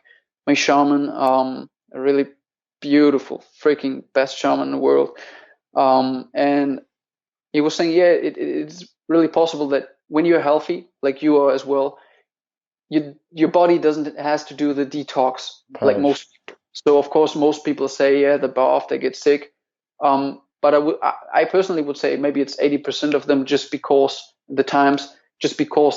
shaman, a really beautiful, freaking best shaman in the world, and he was saying, yeah, it's really possible that when you're healthy, like you are as well, your body has to do the detox like most people. So of course most people say, yeah, the bath, they get sick. But I personally would say maybe it's 80% of them just because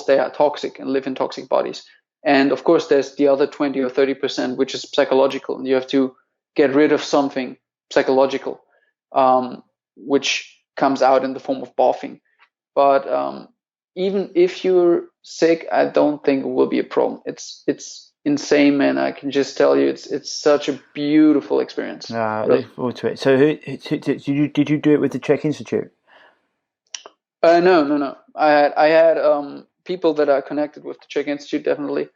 they are toxic and live in toxic bodies. And of course there's the other 20 or 30%, which is psychological, and you have to get rid of something psychological, which comes out in the form of barfing. But even if you're sick, I don't think it will be a problem. It's insane, man. I can just tell you, it's such a beautiful experience. I look forward to it. So did you do it with the CHEK Institute? No. I had people that are connected with the CHEK Institute, definitely.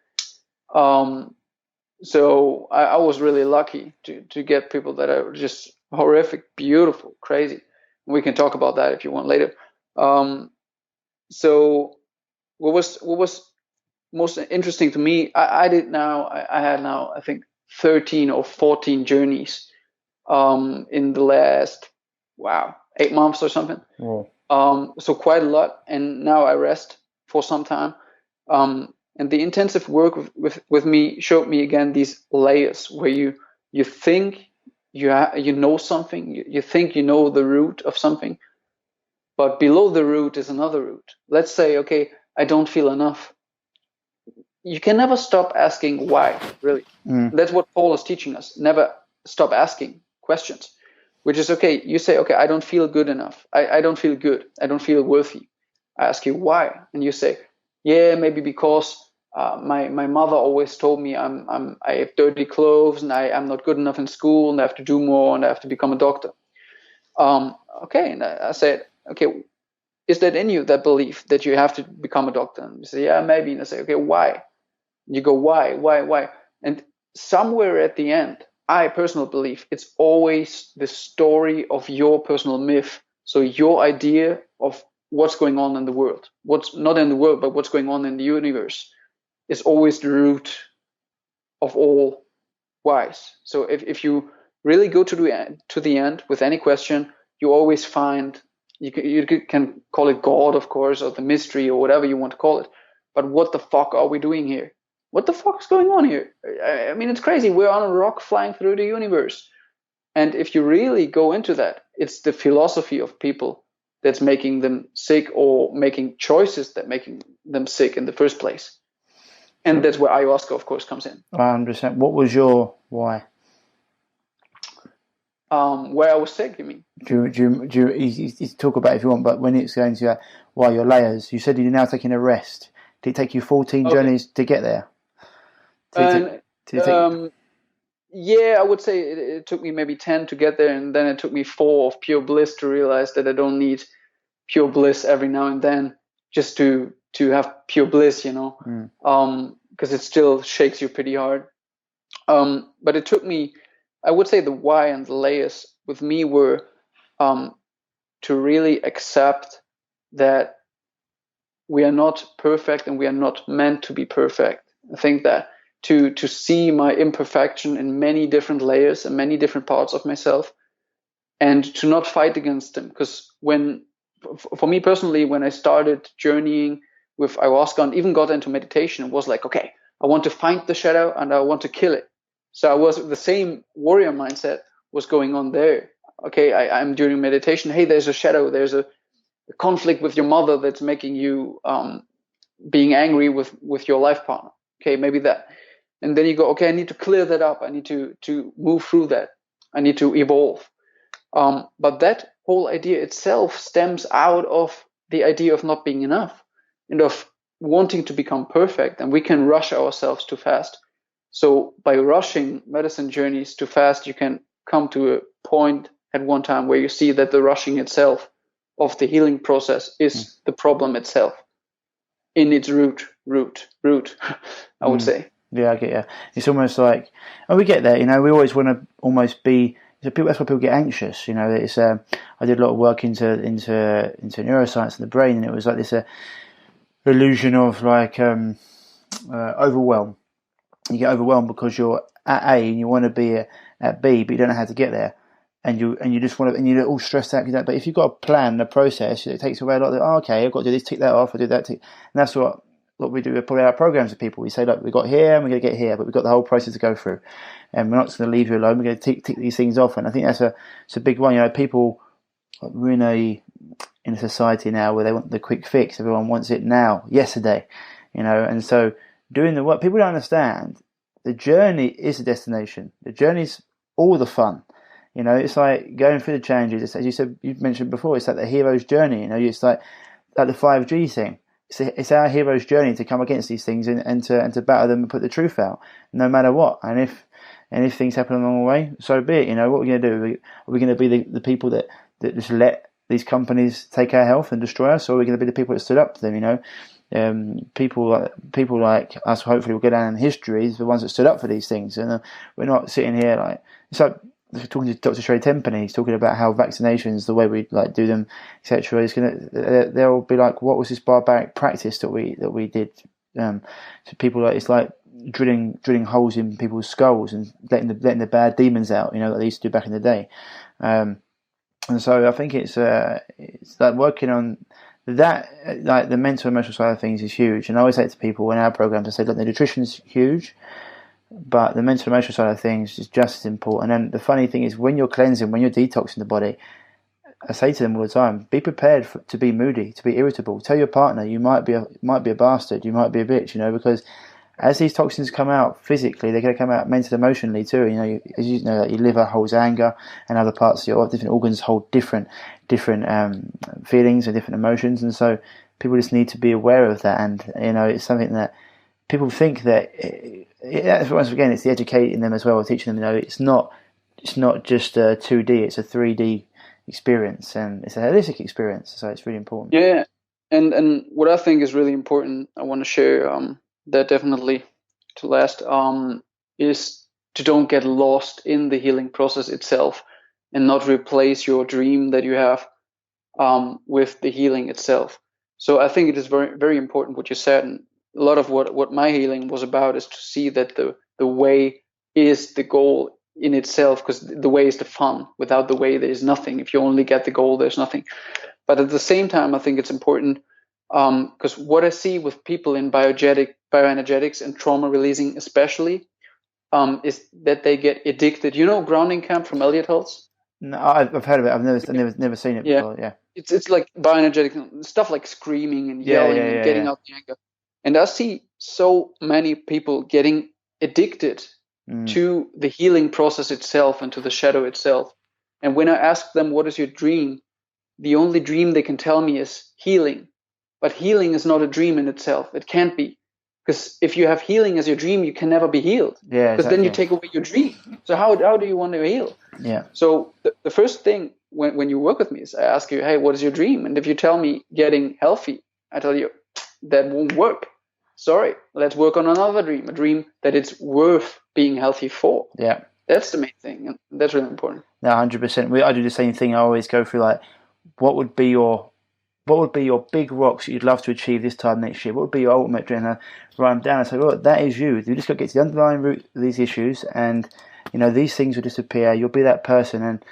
So I was really lucky to get people that are just horrific, beautiful, crazy. We can talk about that if you want later. So what was most interesting to me, I had now I think 13 or 14 journeys in the last 8 months or something. Wow. So quite a lot, and now I rest for some time. And the intensive work with me showed me again these layers where you think you know something, you think you know the root of something, but below the root is another root. Let's say, okay, I don't feel enough. You can never stop asking why, really. That's what Paul is teaching us. Never stop asking questions, which is, okay, you say, okay, I don't feel good enough. I don't feel good. I don't feel worthy. I ask you why. And you say, yeah, maybe because my mother always told me I have dirty clothes and I'm not good enough in school and I have to do more and I have to become a doctor. Okay, and I said, okay, is that in you, that belief that you have to become a doctor? And you say, yeah, maybe. And I say, okay, why? And you go, why? And somewhere at the end, I personally believe it's always the story of your personal myth. So your idea of what's going on in the world, what's not in the world, but what's going on in the universe, is always the root of all whys. So if you really go to the end with any question, you always find, you can call it God, of course, or the mystery, or whatever you want to call it. But what the fuck are we doing here? What the fuck is going on here? I mean, it's crazy. We're on a rock flying through the universe. And if you really go into that, it's the philosophy of people that's making them sick, or making choices that making them sick in the first place. And that's where ayahuasca, of course, comes in. 100%. What was your why? Where I was sick, you mean? Do you talk about it if you want, but when it's going to why your layers, you said you're now taking a rest. Did it take you 14 journeys to get there? Yeah, I would say it took me maybe 10 to get there, and then it took me 4 of pure bliss to realize that I don't need pure bliss every now and then just to have pure bliss, you know, because it still shakes you pretty hard. But it took me, I would say the why and the layers with me were to really accept that we are not perfect, and we are not meant to be perfect. I think that to see my imperfection in many different layers and many different parts of myself, and to not fight against them. Because for me personally, when I started journeying with ayahuasca and even got into meditation, it was like, okay, I want to find the shadow and I want to kill it. So I was the same warrior mindset was going on there. Okay, I'm during meditation. Hey, there's a shadow. There's a conflict with your mother that's making you being angry with your life partner. Okay, maybe that. And then you go, okay, I need to clear that up. I need to move through that. I need to evolve. But that whole idea itself stems out of the idea of not being enough and of wanting to become perfect. And we can rush ourselves too fast. So by rushing medicine journeys too fast, you can come to a point at one time where you see that the rushing itself of the healing process is the problem itself in its root, I would say. Yeah, I get you. It's almost like, and we get there, you know, we always want to almost be, that's why people get anxious, you know. It's I did a lot of work into neuroscience and the brain, and it was like this illusion of like overwhelm. You get overwhelmed because you're at A and you want to be at B, but you don't know how to get there, and you just want to, and you're all stressed out. But if you've got a plan, a process, it takes away a lot of, okay, I've got to do this, tick that off, I do that, and that's what we do with probably our programs with people. We say, look, we got here and we're going to get here, but we've got the whole process to go through, and we're not just going to leave you alone. We're going to tick these things off, and I think it's a big one. You know, people, we're in a society now where they want the quick fix. Everyone wants it now, yesterday, you know, and so doing the work, people don't understand. The journey is the destination. The journey's all the fun. You know, it's like going through the challenges. It's, as you said, you've mentioned before, it's like the hero's journey. You know, it's like the 5G thing. It's our hero's journey to come against these things and to battle them and put the truth out, no matter what. And if things happen along the way, so be it. You know, what we're going to do? Are we going to be the people that just let these companies take our health and destroy us, or are we going to be the people that stood up to them? You know, people like us, hopefully, will go down in history as the ones that stood up for these things, and we're not sitting here like it's like talking to Dr. Sherry Tempenny. He's talking about how vaccinations, the way we like do them, etc. is gonna. They'll be like, what was this barbaric practice that we did? To people, like it's like drilling holes in people's skulls and letting the bad demons out. You know, like they used to do back in the day. And so I think it's like working on that, like the mental emotional side of things is huge. And I always say to people in our programs, I say, look, the nutrition's huge, but the mental emotional side of things is just as important. And then the funny thing is, when you're cleansing, when you're detoxing the body, I say to them all the time, be prepared to be moody, to be irritable. Tell your partner you might be a bastard, you might be a bitch, you know, because as these toxins come out physically, they're going to come out mentally, emotionally too. You know, as you know, your liver holds anger, and other parts of your different organs hold different feelings and different emotions, and so people just need to be aware of that. And you know, it's something that people think that. Once again, it's the educating them as well, teaching them. You know, it's not just a 2D; it's a 3D experience, and it's a holistic experience. So it's really important. Yeah, and what I think is really important, I want to share that definitely to last is don't get lost in the healing process itself and not replace your dream that you have with the healing itself. So I think it is very, very important what you said. And a lot of what my healing was about is to see that the way is the goal in itself, because the way is the fun. Without the way, there is nothing. If you only get the goal, there's nothing. But at the same time, I think it's important because what I see with people in bioenergetics and trauma releasing especially is that they get addicted. You know Grounding Camp from Elliot Hulse? No, I've heard of it. I've never seen it before. Yeah. It's like bioenergetic stuff, like screaming and yelling and getting out the anger. And I see so many people getting addicted to the healing process itself and to the shadow itself. And when I ask them, what is your dream? The only dream they can tell me is healing. But healing is not a dream in itself. It can't be. Because if you have healing as your dream, you can never be healed. Yeah, because then you take away your dream. So how do you want to heal? Yeah. So the first thing when you work with me is I ask you, hey, what is your dream? And if you tell me getting healthy, I tell you, that won't work. Sorry, let's work on another dream, a dream that it's worth being healthy for. Yeah. That's the main thing. And that's really important. No, 100%. I do the same thing. I always go through like, what would be your big rocks that you'd love to achieve this time next year? What would be your ultimate dream? And I write them down and say, look, that is you. You just got to get to the underlying root of these issues, and these things will disappear. You'll be that person, and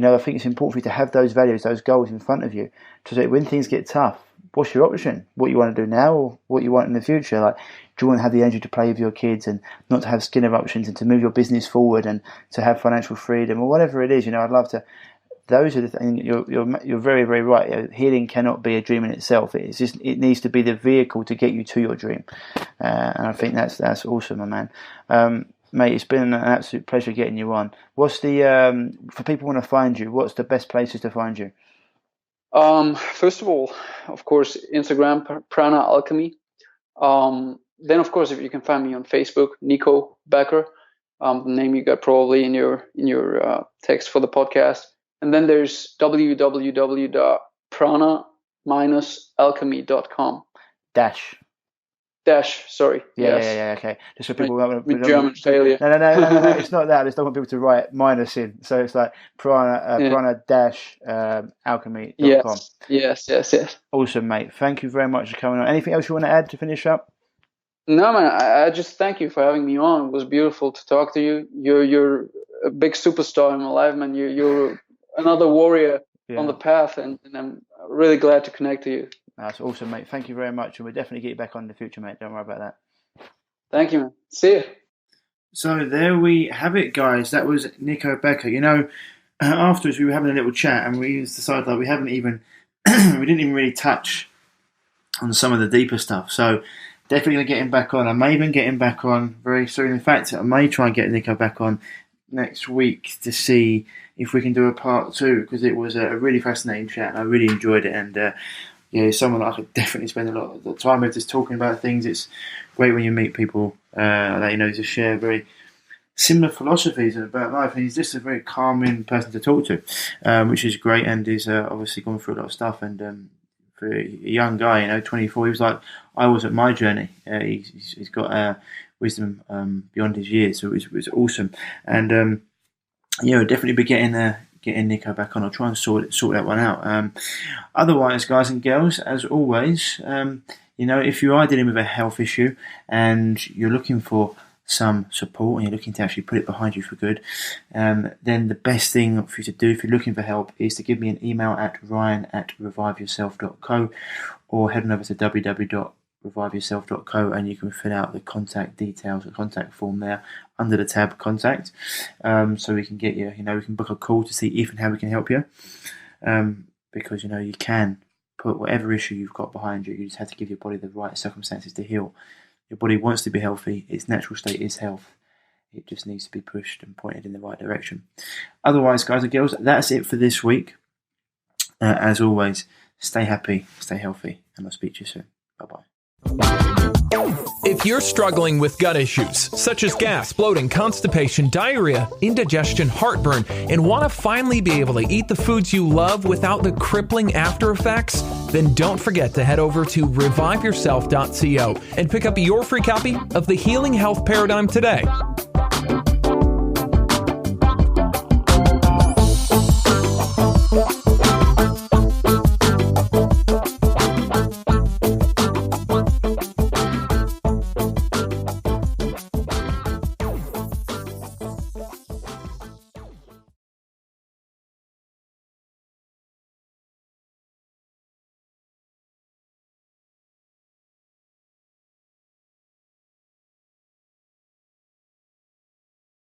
I think it's important for you to have those values, those goals in front of you, so that when things get tough, what's your option? What you want to do now, or what you want in the future? Like, do you want to have the energy to play with your kids and not to have skin eruptions, and to move your business forward and to have financial freedom, or whatever it is? I'd love to. Those are the things. You're very, very right. Healing cannot be a dream in itself. It needs to be the vehicle to get you to your dream, and I think that's awesome, my man. Mate, it's been an absolute pleasure getting you on. What's the for people who want to find you? What's the best places to find you? First of all, of course, Instagram, Prana Alchemy. Then, of course, if you can find me on Facebook, Nico Becker, the name you got probably in your text for the podcast. And then there's www.prana-alchemy.com. Sorry. Yeah, okay. Just so people with German failure. No, it's not that. I just don't want people to write minus in. So it's like prana-alchemy.com. Yes. Awesome, mate. Thank you very much for coming on. Anything else you want to add to finish up? No, man. I just thank you for having me on. It was beautiful to talk to you. You're a big superstar in my life, man. You're another warrior on the path, and I'm really glad to connect to you. That's awesome, mate. Thank you very much, and we'll definitely get you back on in the future, mate. Don't worry about that. Thank you, man. See you. So there we have it, guys. That was Nico Becker. Afterwards we were having a little chat, and we decided that we didn't even really touch on some of the deeper stuff. So definitely going to get him back on. I may even get him back on very soon. In fact, I may try and get Nico back on next week to see if we can do a part 2, because it was a really fascinating chat and I really enjoyed it, and someone I could definitely spend a lot of the time with, just talking about things. It's great when you meet people that just share very similar philosophies about life, and he's just a very calming person to talk to, which is great, and he's obviously gone through a lot of stuff, and for a young guy, 24, he was like I was at my journey. He's got wisdom beyond his years, so it was awesome, and definitely be getting Nico back on. I'll try and sort that one out. Otherwise, guys and girls, as always, if you are dealing with a health issue and you're looking for some support and you're looking to actually put it behind you for good, then the best thing for you to do if you're looking for help is to give me an email at ryan@reviveyourself.co, or head on over to www.reviveyourself.co, and you can fill out the contact details, the contact form there under the tab contact, so we can get you, we can book a call to see if and how we can help you, because you can put whatever issue you've got behind you. You just have to give your body the right circumstances to heal. Your body wants to be healthy. Its natural state is health. It just needs to be pushed and pointed in the right direction. Otherwise, guys and girls, that's it for this week. As always, stay happy, stay healthy, and I'll speak to you soon. Bye-bye. If you're struggling with gut issues, such as gas, bloating, constipation, diarrhea, indigestion, heartburn, and want to finally be able to eat the foods you love without the crippling after effects, then don't forget to head over to reviveyourself.co and pick up your free copy of The Healing Health Paradigm today.